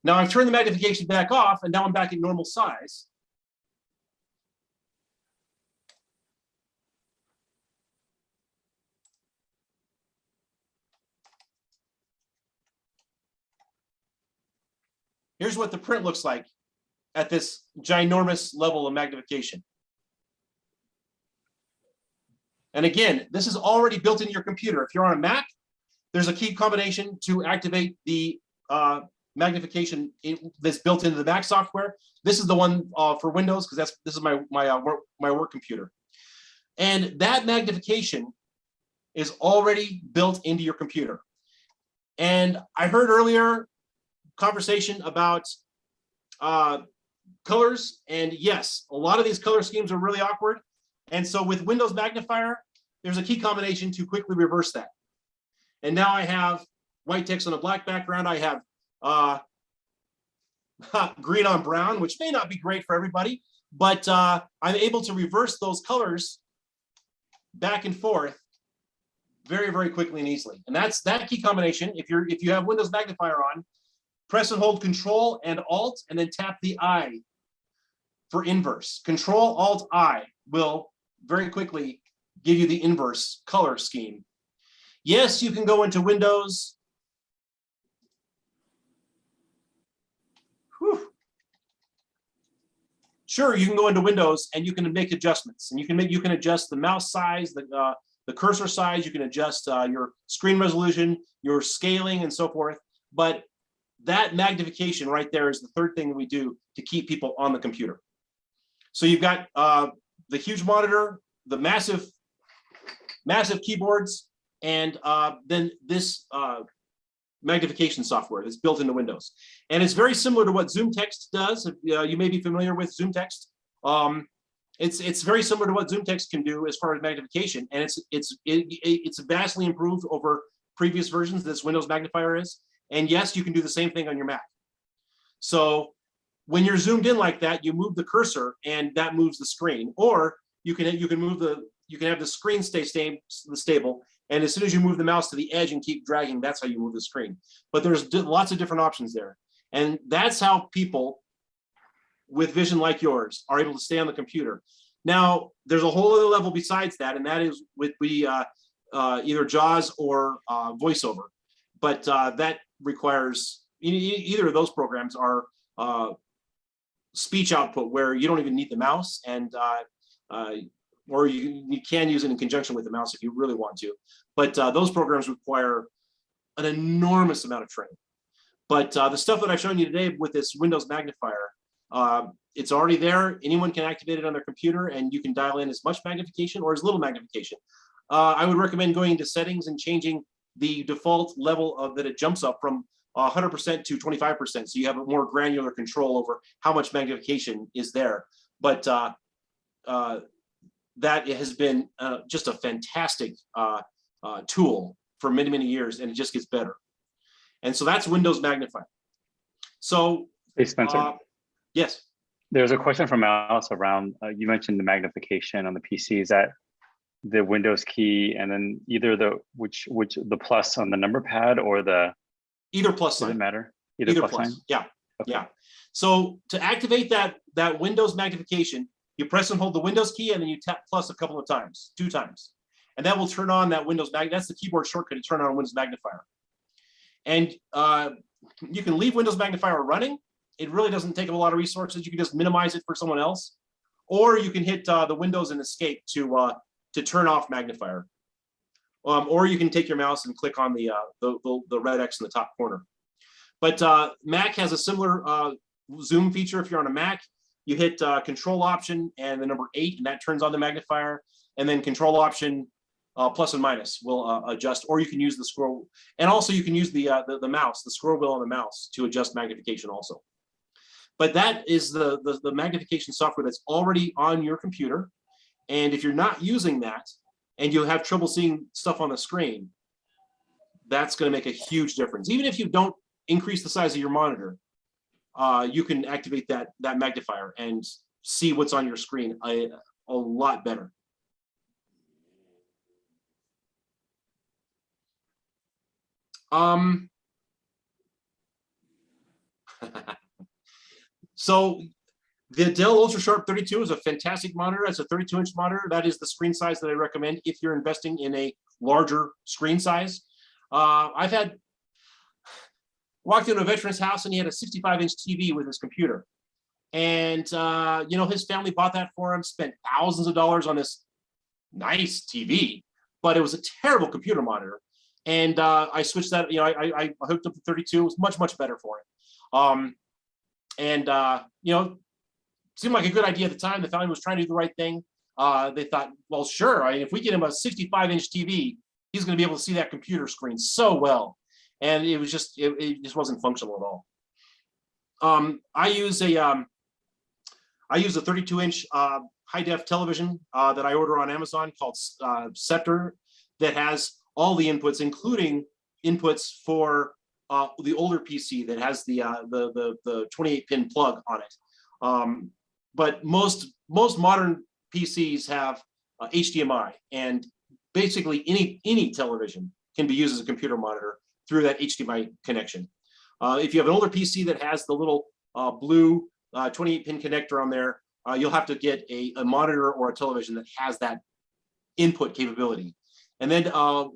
Now I've turned the magnification back off, and now I'm back in normal size. Here's what the print looks like at this ginormous level of magnification. And again, this is already built into your computer. If you're on a Mac, there's a key combination to activate the magnification that's built into the Mac software. This is the one for Windows, because this is my work computer. And that magnification is already built into your computer. And I heard earlier conversation about colors, and yes, a lot of these color schemes are really awkward. And so with Windows Magnifier, there's a key combination to quickly reverse that. And now I have white text on a black background. I have green on brown, which may not be great for everybody, but I'm able to reverse those colors back and forth very, very quickly and easily. And that's that key combination. If you have Windows Magnifier on, press and hold Control and Alt, and then tap the I for inverse. Control Alt I will very quickly give you the inverse color scheme. Yes, you can go into Windows. Whew. Sure, you can go into Windows and you can make adjustments, and you can adjust the mouse size, the cursor size. You can adjust your screen resolution, your scaling, and so forth. But that magnification right there is the third thing that we do to keep people on the computer. So you've got the huge monitor, the massive keyboards, and then this magnification software that's built into Windows. And it's very similar to what Zoom Text does. You may be familiar with Zoom Text. It's very similar to what Zoom Text can do as far as magnification, and it's vastly improved over previous versions this Windows Magnifier is. And yes, you can do the same thing on your Mac. So when you're zoomed in like that, you move the cursor and that moves the screen, or you can have the screen stay stable, and as soon as you move the mouse to the edge and keep dragging, that's how you move the screen. But there's lots of different options there, and that's how people with vision like yours are able to stay on the computer. Now, there's a whole other level besides that, and that is with either JAWS or VoiceOver. But that requires either of those programs are speech output where you don't even need the mouse, and or you can use it in conjunction with the mouse if you really want to. But those programs require an enormous amount of training. But the stuff that I've shown you today with this Windows Magnifier, it's already there. Anyone can activate it on their computer, and you can dial in as much magnification or as little magnification. I would recommend going into settings and changing the default level of that it jumps up from 100% to 25%. So you have a more granular control over how much magnification is there. But that has been just a fantastic tool for many, many years, and it just gets better. And so that's Windows Magnifier. So, hey, Spencer. Yes. There's a question from Alice around, you mentioned the magnification on the PC. Is that the Windows key and then either the the plus on the number pad or the either plus sign? Does it matter? Either plus plus. sign? Yeah. Okay. Yeah. So to activate that Windows magnification, you press and hold the Windows key, and then you tap plus a couple of times, 2 times, and that will turn on that Windows Mag. That's the keyboard shortcut to turn on Windows Magnifier. And you can leave Windows Magnifier running. It really doesn't take up a lot of resources. You can just minimize it for someone else, or you can hit the Windows and Escape to turn off Magnifier. Or you can take your mouse and click on the red X in the top corner. But Mac has a similar zoom feature. If you're on a Mac, you hit Control Option and the number 8, and that turns on the magnifier. And then Control Option plus and minus will adjust. Or you can use the scroll, and also you can use the mouse, the scroll wheel on the mouse, to adjust magnification also. But that is the magnification software that's already on your computer. And if you're not using that, and you'll have trouble seeing stuff on the screen, that's going to make a huge difference. Even if you don't increase the size of your monitor, you can activate that magnifier and see what's on your screen a lot better. So the Dell UltraSharp 32 is a fantastic monitor. It's a 32-inch monitor. That is the screen size that I recommend if you're investing in a larger screen size. I've walked into a veteran's house, and he had a 65-inch TV with his computer. And, his family bought that for him, spent thousands of dollars on this nice TV, but it was a terrible computer monitor. And I switched that, I hooked up the 32. It was much, much better for him. Seemed like a good idea at the time. The family was trying to do the right thing. They thought, well, sure. If we get him a 65-inch TV, he's going to be able to see that computer screen so well. And it was just, it just wasn't functional at all. I use a 32-inch high-def television that I order on Amazon called Scepter, that has all the inputs, including inputs for the older PC that has the 28-pin plug on it. But most modern PCs have HDMI, and basically any television can be used as a computer monitor through that HDMI connection. If you have an older PC that has the little blue 28-pin connector on there, you'll have to get a monitor or a television that has that input capability. And then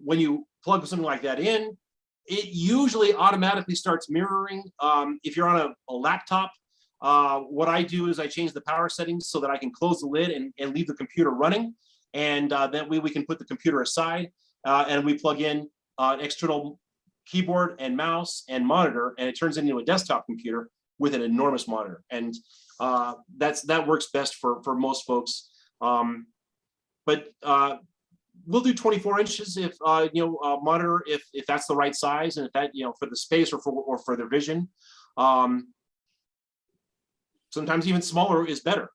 when you plug something like that in, it usually automatically starts mirroring. If you're on a laptop, what I do is I change the power settings so that I can close the lid and leave the computer running. And that way we can put the computer aside and we plug in an external keyboard and mouse and monitor, and it turns into a desktop computer with an enormous monitor. And that works best for most folks. But we'll do 24 inches if monitor if that's the right size, and if that for the space or for their vision. Sometimes even smaller is better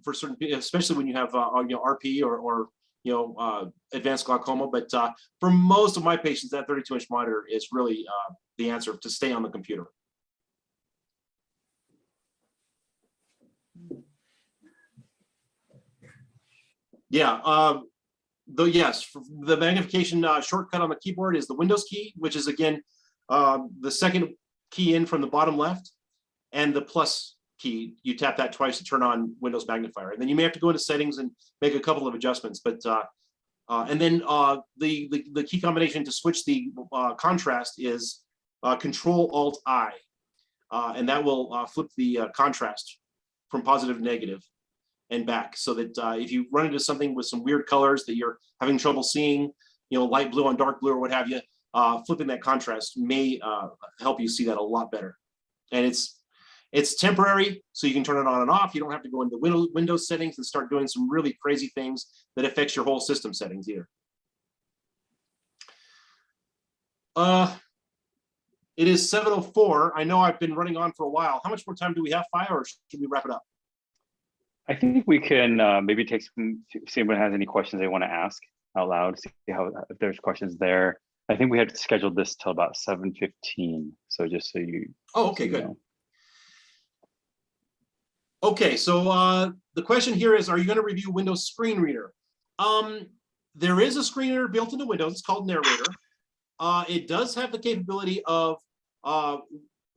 for certain, especially when you have RP or advanced glaucoma. But for most of my patients, that 32-inch monitor is really the answer to stay on the computer. Yeah, yes, the magnification shortcut on the keyboard is the Windows key, which is again the second key in from the bottom left, and the plus key. You tap that twice to turn on Windows magnifier, and then you may have to go into settings and make a couple of adjustments. But and then the key combination to switch the contrast is Control Alt I, and that will flip the contrast from positive to negative and back, so that if you run into something with some weird colors that you're having trouble seeing, light blue on dark blue or what have you, flipping that contrast may help you see that a lot better. And it's temporary, so you can turn it on and off. You don't have to go into Windows settings and start doing some really crazy things that affects your whole system settings either. It is 7:04. I know I've been running on for a while. How much more time do we have, Fi, or should we wrap it up? I think we can maybe take some, see if anyone has any questions they want to ask out loud, see how, if there's questions there. I think we had scheduled this till about 7:15. So just so you. Oh, okay, good. Okay, so the question here is, are you going to review Windows Screen Reader? There is a screen reader built into Windows. It's called Narrator. It does have the capability of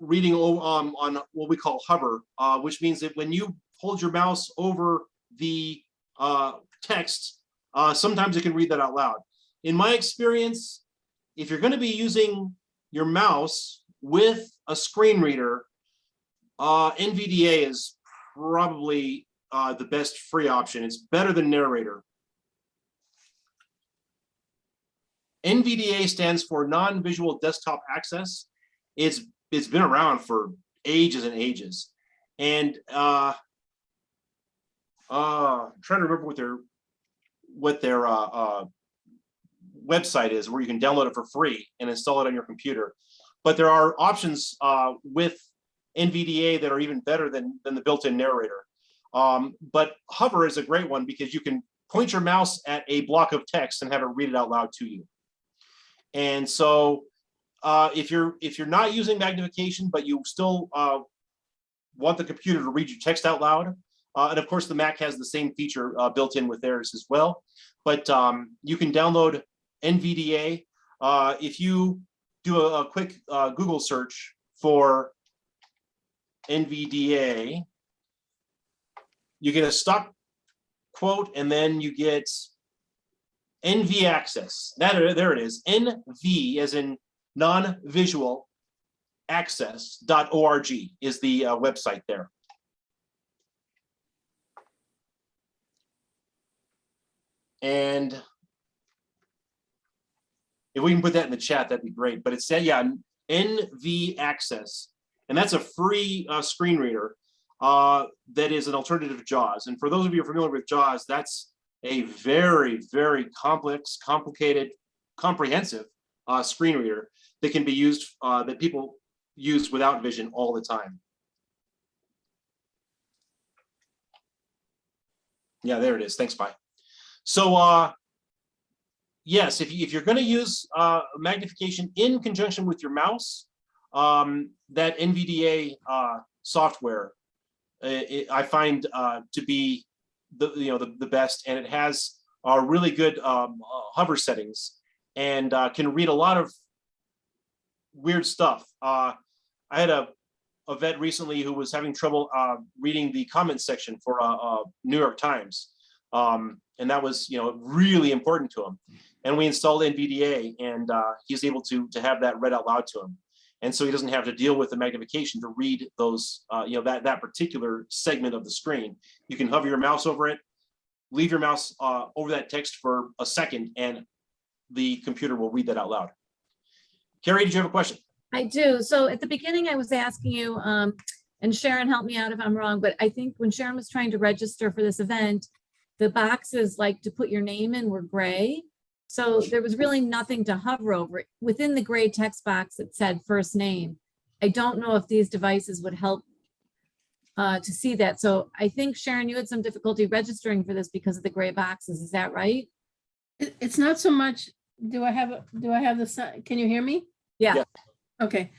reading on what we call hover, which means that when you hold your mouse over the text, sometimes it can read that out loud. In my experience, if you're going to be using your mouse with a screen reader, NVDA is probably the best free option. It's better than Narrator. NVDA stands for Non-Visual Desktop Access. It's been around for ages and ages. And I'm trying to remember what their website is, where you can download it for free and install it on your computer. But there are options with NVDA that are even better than the built-in Narrator. But Hover is a great one because you can point your mouse at a block of text and have it read it out loud to you. And so if you're not using magnification, but you still want the computer to read your text out loud, and of course the Mac has the same feature built in with theirs as well, but you can download NVDA. If you do a quick Google search for NVDA, you get a stock quote, and then you get NV access. There it is. NV as in non-visual access.org is the website there. And if we can put that in the chat, that'd be great. But it said, yeah, NV access. And that's a free screen reader that is an alternative to JAWS. And for those of you who are familiar with JAWS, that's a very, very complex, complicated, comprehensive screen reader that can be used, that people use without vision all the time. Yeah, there it is. Thanks, Pi. So yes, if you're going to use magnification in conjunction with your mouse, that NVDA software, I find to be the best, and it has really good hover settings, and can read a lot of weird stuff. I had a vet recently who was having trouble reading the comments section for New York Times, and that was really important to him. And we installed NVDA, and he's able to have that read out loud to him. And so he doesn't have to deal with the magnification to read those, that particular segment of the screen. You can hover your mouse over it, leave your mouse over that text for a second, and the computer will read that out loud. Carrie, did you have a question? I do. So at the beginning, I was asking you, and Sharon, help me out if I'm wrong, but I think when Sharon was trying to register for this event, the boxes like to put your name in were gray. So there was really nothing to hover over. Within the gray text box, it said first name. I don't know if these devices would help to see that. So I think, Sharon, you had some difficulty registering for this because of the gray boxes. Is that right? It's not so much, do I have the, can you hear me? Yeah. Yeah. Okay.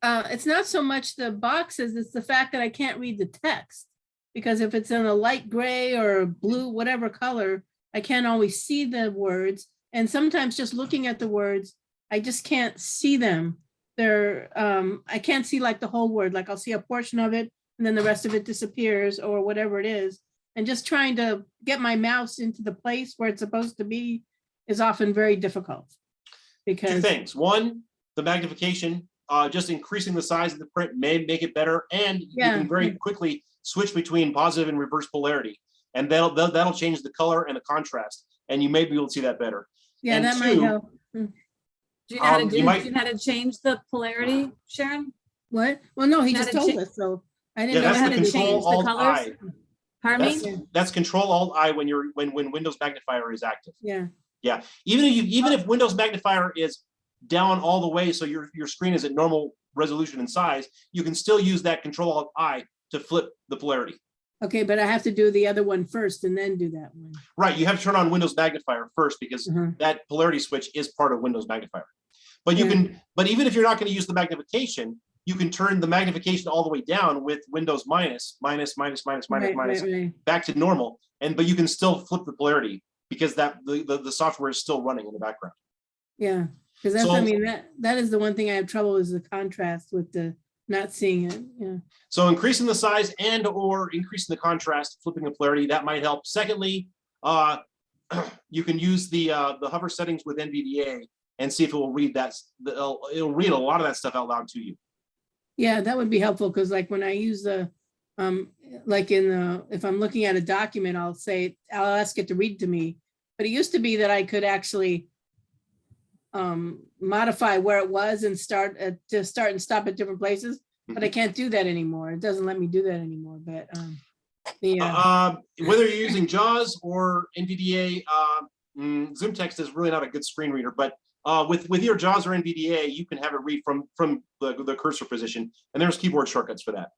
It's not so much the boxes, it's the fact that I can't read the text. Because if it's in a light gray or blue, whatever color, I can't always see the words. And sometimes just looking at the words, I just can't see them. I can't see like the whole word, like I'll see a portion of it and then the rest of it disappears or whatever it is. And just trying to get my mouse into the place where it's supposed to be is often very difficult. Because Two things. One, the magnification, just increasing the size of the print may make it better, and you can very quickly switch between positive and reverse polarity, and that'll change the color and the contrast, and you may be able to see that better. yeah, And that might two, help. Do you know how to you do, might- do you know how to change the polarity, Sharon? What? Well, no, he Not just a told cha- us, so I Yeah, didn't know that's how the to change Control the Alt colors? I. Pardon me? That's Control Alt I when Windows Magnifier is active. Yeah, Yeah, even if Windows Magnifier is down all the way, so your screen is at normal resolution and size, you can still use that Control Alt I to flip the polarity. okay, but I have to do the other one first and then do that one. Right, you have to turn on Windows Magnifier first because that polarity switch is part of Windows Magnifier. But you can, but even if you're not going to use the magnification, you can turn the magnification all the way down with Windows minus Right, right. back to normal, but you can still flip the polarity because the software is still running in the background. Yeah, because that's, So- I mean, that is the one thing I have trouble is the contrast with the not seeing it, yeah. So increasing the size and or increasing the contrast, flipping the polarity, that might help. Secondly, you can use the hover settings with NVDA and see if it will read that. It'll read a lot of that stuff out loud to you. Yeah, that would be helpful, because like when I use the, like if I'm looking at a document, I'll ask it to read to me. But it used to be that I could actually modify where it was and start and stop at different places, but I can't do that anymore. It doesn't let me do that anymore, but whether you're using JAWS or NVDA, Zoom text is really not a good screen reader, but with your JAWS or NVDA, you can have it read from the cursor position, and there's keyboard shortcuts for that.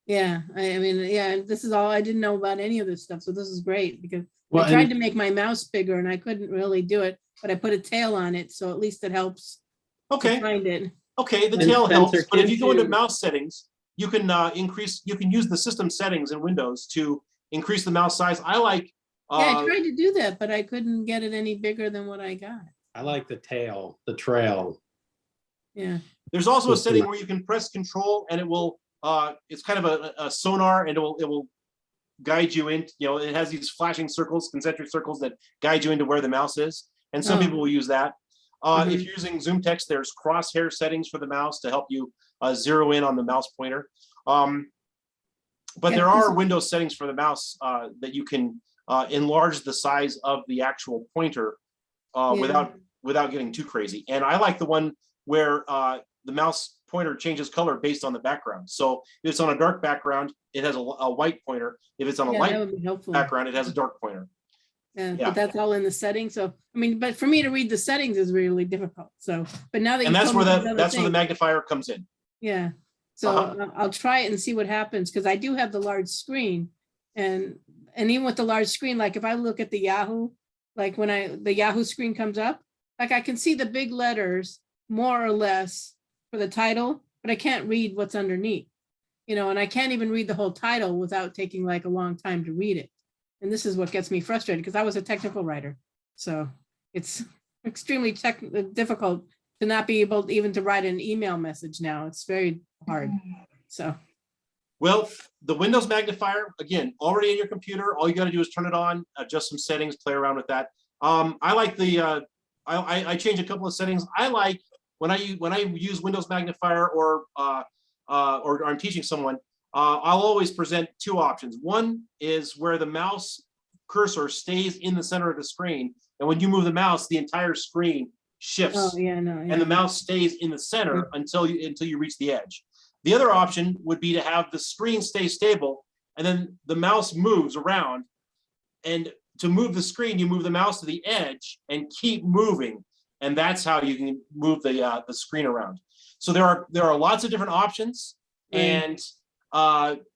yeah, I mean, yeah, this is all, I didn't know about any of this stuff, so this is great, because Well, I tried and- to make my mouse bigger and I couldn't really do it, but I put a tail on it, so at least it helps to Okay, find it. okay, the And tail helps, Spencer, but if can't you go into you- mouse settings, you can use the system settings in Windows to increase the mouse size. I like, Yeah, I tried to do that, but I couldn't get it any bigger than what I got. I like the tail, the trail. Yeah, there's also a Let's setting see. where you can press Control and it will, it's kind of a sonar, and it will guide you in, it has these flashing circles, concentric circles that guide you into where the mouse is. And some Oh. people will use that. Mhm. If you're using Zoom text, there's crosshair settings for the mouse to help you zero in on the mouse pointer. But Yeah, there this are is- Windows settings for the mouse that you can enlarge the size of the actual pointer without getting too crazy. And I like the one where the mouse pointer changes color based on the background. So if it's on a dark background, it has a white pointer. If it's on a yeah, light that would be helpful. background, it has a dark pointer. Yeah, yeah. but that's all in the settings. So, I mean, but for me to read the settings is really difficult. So, but now that And you that's told where me these other that's where the things, magnifier comes in. yeah. So I'll try it and see what happens, because I do have the large screen, and even with the large screen, like if I look at the Yahoo, like when the Yahoo screen comes up, like I can see the big letters more or less for the title, but I can't read what's underneath. You know, and I can't even read the whole title without taking like a long time to read it. And this is what gets me frustrated because I was a technical writer. So it's extremely difficult to not be able to even to write an email message now. It's very hard. So. Well, the Windows magnifier, again, already in your computer. All you got to do is turn it on, adjust some settings, play around with that. I like the, I change a couple of settings. I like when I use Windows magnifier or I'm teaching someone, I'll always present two options. One is where the mouse cursor stays in the center of the screen. And when you move the mouse, the entire screen shifts. Oh, yeah, no. Yeah. And the mouse stays in the center until you reach the edge. The other option would be to have the screen stay stable and then the mouse moves around. And to move the screen, you move the mouse to the edge and keep moving. And that's how you can move the screen around. So there are lots of different options, and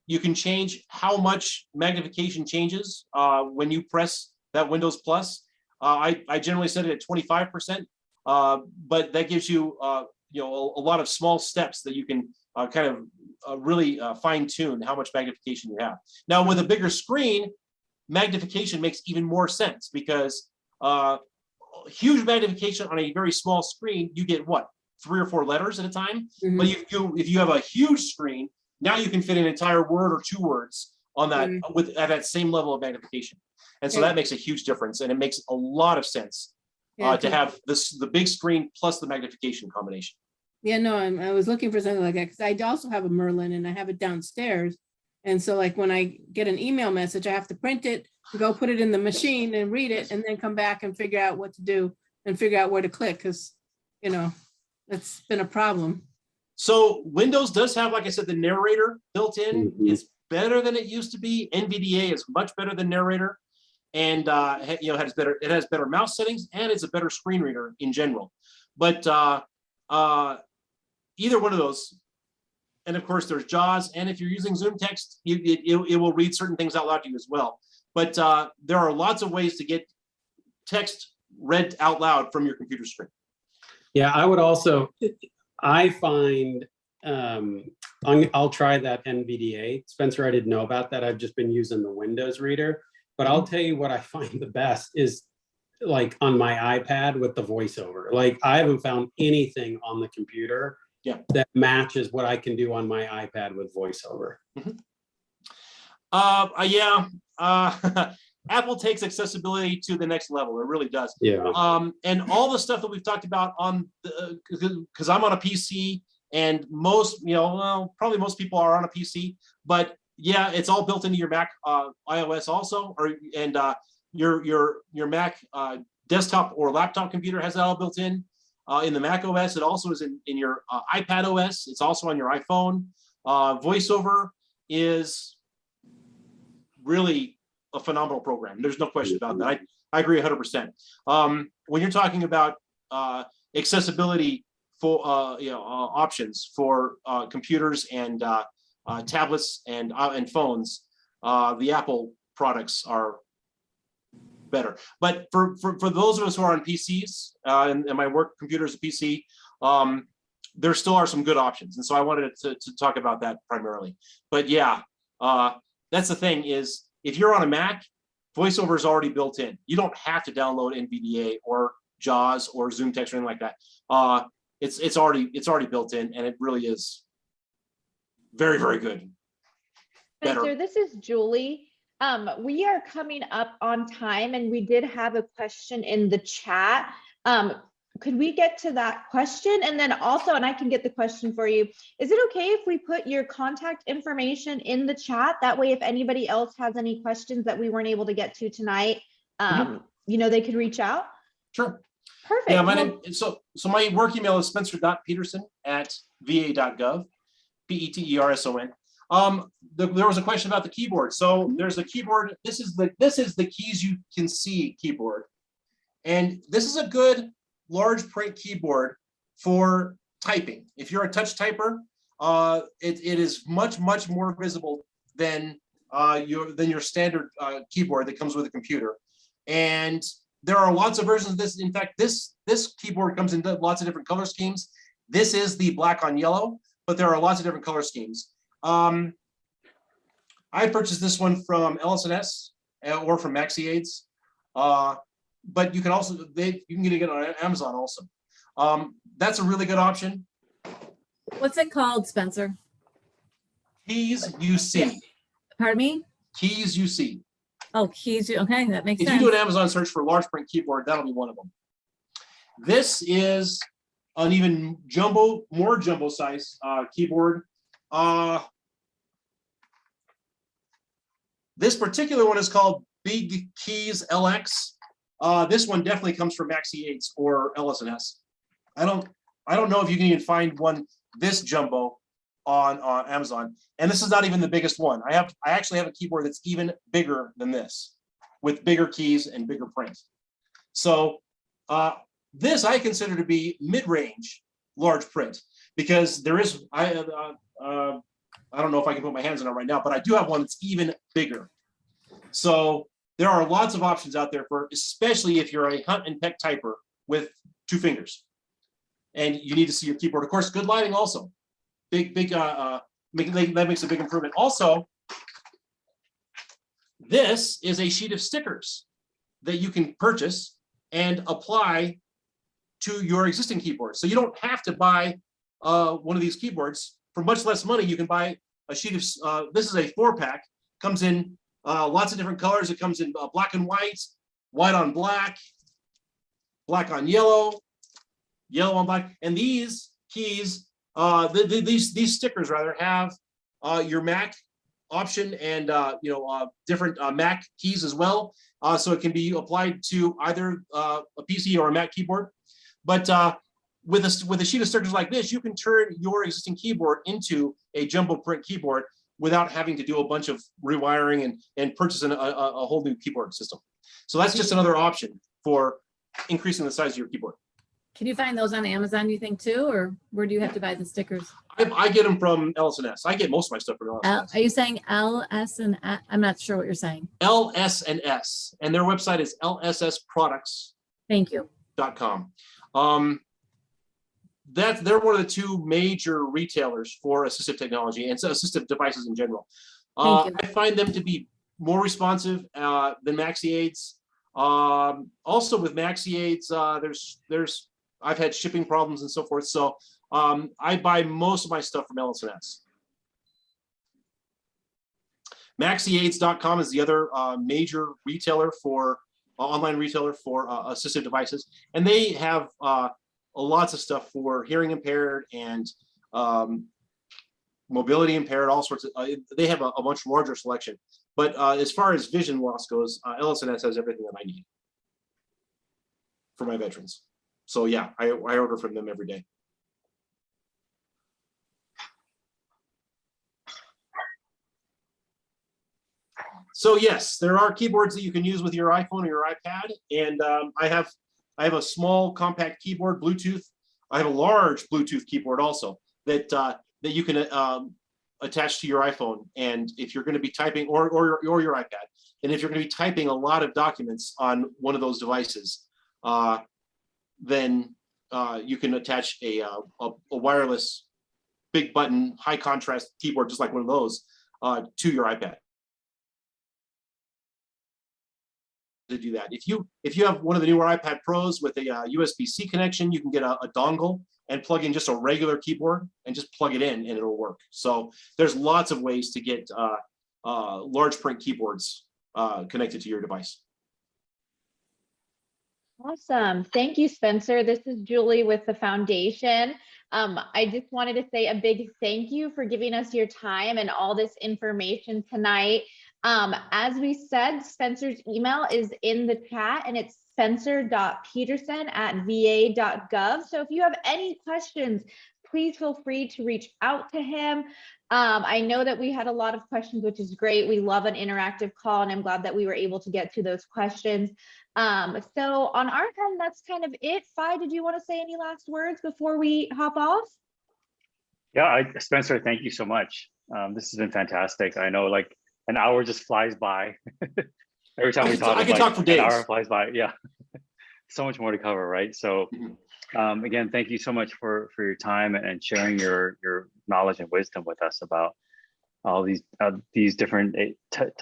you can change how much magnification changes when you press that Windows plus. I generally set it at 25%, but that gives you a lot of small steps that you can kind of really fine tune how much magnification you have. Now with a bigger screen, magnification makes even more sense because huge magnification on a very small screen, you get what, 3 or 4 letters at a time. Mhm. But if you have a huge screen, now you can fit an entire word or 2 words on that at that same level of magnification. And so that makes a huge difference, and it makes a lot of sense to have the big screen plus the magnification combination. Yeah, no, I was looking for something like that because I also have a Merlin and I have it downstairs. And so like when I get an email message, I have to print it, go put it in the machine and read it, and then come back and figure out what to do and figure out where to click because, you know, that's been a problem. So Windows does have, like I said, the narrator built in. It's better than it used to be. NVDA is much better than narrator, and it has better mouse settings, and it's a better screen reader in general. But either one of those, and of course there's JAWS, and if you're using Zoom text, it will read certain things out loud to you as well. But there are lots of ways to get text read out loud from your computer screen. Yeah, I would also, I find, I'll try that NVDA. Spencer, I didn't know about that. I've just been using the Windows reader, but I'll tell you what I find the best is like on my iPad with the voiceover. Like I haven't found anything on the computer that matches what I can do on my iPad with voiceover. Apple takes accessibility to the next level. It really does. Yeah. And all the stuff that we've talked about on the, because I'm on a PC, and most, probably most people are on a PC, but yeah, it's all built into your Mac iOS also, and your Mac desktop or laptop computer has that all built in the Mac OS. It also is in your iPad OS. It's also on your iPhone. VoiceOver is really a phenomenal program. There's no question about that. I agree 100%. When you're talking about accessibility for options for computers and tablets and phones, the Apple products are better. But for those of us who are on PCs, and my work computer is a PC, there still are some good options. And so I wanted to talk about that primarily. But yeah, that's the thing is, if you're on a Mac, VoiceOver is already built in. You don't have to download NVDA or JAWS or Zoom text or anything like that. It's already built in, and it really is very, very good. Spencer, this is Julie. We are coming up on time, and we did have a question in the chat. Could we get to that question? And then also, and I can get the question for you, is it okay if we put your contact information in the chat? That way, if anybody else has any questions that we weren't able to get to tonight, they could reach out? Sure. Perfect. Yeah, so my work email is spencer.peterson@va.gov, Peterson. There was a question about the keyboard. So there's a keyboard. This is the keys you can see keyboard, and this is a good large print keyboard for typing. If you're a touch typer, it is much more visible than your standard keyboard that comes with a computer. And there are lots of versions of this. In fact, this keyboard comes in lots of different color schemes. This is the black on yellow, but there are lots of different color schemes. I purchased this one from LS&S or from MaxiAids, but you can also you can get it on Amazon also. That's a really good option. What's it called, Spencer? Keys UC. Pardon me? Keys UC. Oh, keys. Okay, that makes If sense. you do an Amazon search for large print keyboard, that'll be one of them. This is an even more jumbo size keyboard. This particular one is called Big Keys LX. This one definitely comes from MaxiAids or LS&S. I don't know if you can even find one this jumbo on Amazon. And this is not even the biggest one. I actually have a keyboard that's even bigger than this, with bigger keys and bigger print. So this I consider to be mid-range large print, because there is I don't know if I can put my hands on it right now, but I do have one that's even bigger. So there are lots of options out there for, especially if you're a hunt and peck typer with 2 fingers, and you need to see your keyboard. Of course, good lighting also. That makes a big improvement. Also, this is a sheet of stickers that you can purchase and apply to your existing keyboard. So you don't have to buy one of these keyboards. For much less money, you can buy a sheet of, this is a 4-pack, comes in lots of different colors. It comes in black and white, white on black, black on yellow, yellow on black. And these keys, these stickers rather, have your Mac option and different Mac keys as well. So it can be applied to either a PC or a Mac keyboard. But with a sheet of stickers like this, you can turn your existing keyboard into a jumbo print keyboard without having to do a bunch of rewiring and purchasing a whole new keyboard system. So that's just another option for increasing the size of your keyboard. Can you find those on Amazon, you think, too? Or where do you have to buy the stickers? I get them from LS&S. I get most of my stuff from LS&S. Are you saying LS and I'm not sure what you're saying. LS&S, and their website is lssproducts.com. Thank you. They're one of the 2 major retailers for assistive technology and assistive devices in general. Thank you. I find them to be more responsive than MaxiAids. Also with MaxiAids, I've had shipping problems and so forth. So I buy most of my stuff from LS&S. MaxiAids.com is the other major retailer for online retailer for assistive devices, and they have lots of stuff for hearing impaired and mobility impaired, all sorts of. They have a much larger selection. But as far as vision loss goes, LS&S has everything that I need for my veterans. So yeah, I order from them every day. So yes, there are keyboards that you can use with your iPhone or your iPad, and I have a small compact keyboard, Bluetooth. I have a large Bluetooth keyboard also that you can attach to your iPhone. And if you're going to be typing, or your iPad, and if you're going to be typing a lot of documents on one of those devices, then you can attach a wireless big button, high contrast keyboard, just like one of those, to your iPad. To do that, if you have one of the newer iPad Pros with a USB-C connection, you can get a dongle and plug in just a regular keyboard and just plug it in and it'll work. So there's lots of ways to get large print keyboards connected to your device. Awesome. Thank you, Spencer. This is Julie with the foundation. I just wanted to say a big thank you for giving us your time and all this information tonight. As we said, Spencer's email is in the chat, and it's spencer.peterson@va.gov. So if you have any questions, please feel free to reach out to him. I know that we had a lot of questions, which is great. We love an interactive call, and I'm glad that we were able to get to those questions. So on our end, that's kind of it. Fi, did you want to say any last words before we hop off? Yeah, Spencer, thank you so much. This has been fantastic. I know, like, an hour just flies by. Every time we talk, I can talk for days. An hour flies by. Yeah. so much more to cover, right? So again, thank you so much for your time and sharing your knowledge and wisdom with us about all these different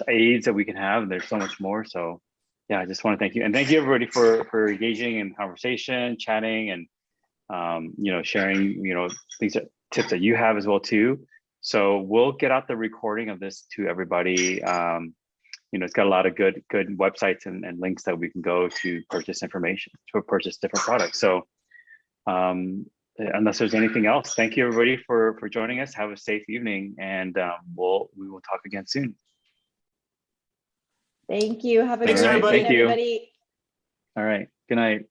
aids that we can have. And there's so much more. So yeah, I just want to thank you, and thank you everybody for engaging in conversation, chatting, and sharing things tips that you have as well too. So we'll get out the recording of this to everybody. It's got a lot of good websites and links that we can go to purchase information, to purchase different products. So unless there's anything else, thank you everybody for joining us. Have a safe evening, and we will talk again soon. Thank you. Have a Thanks, great everybody. evening, Thank you. everybody. All right. Good night.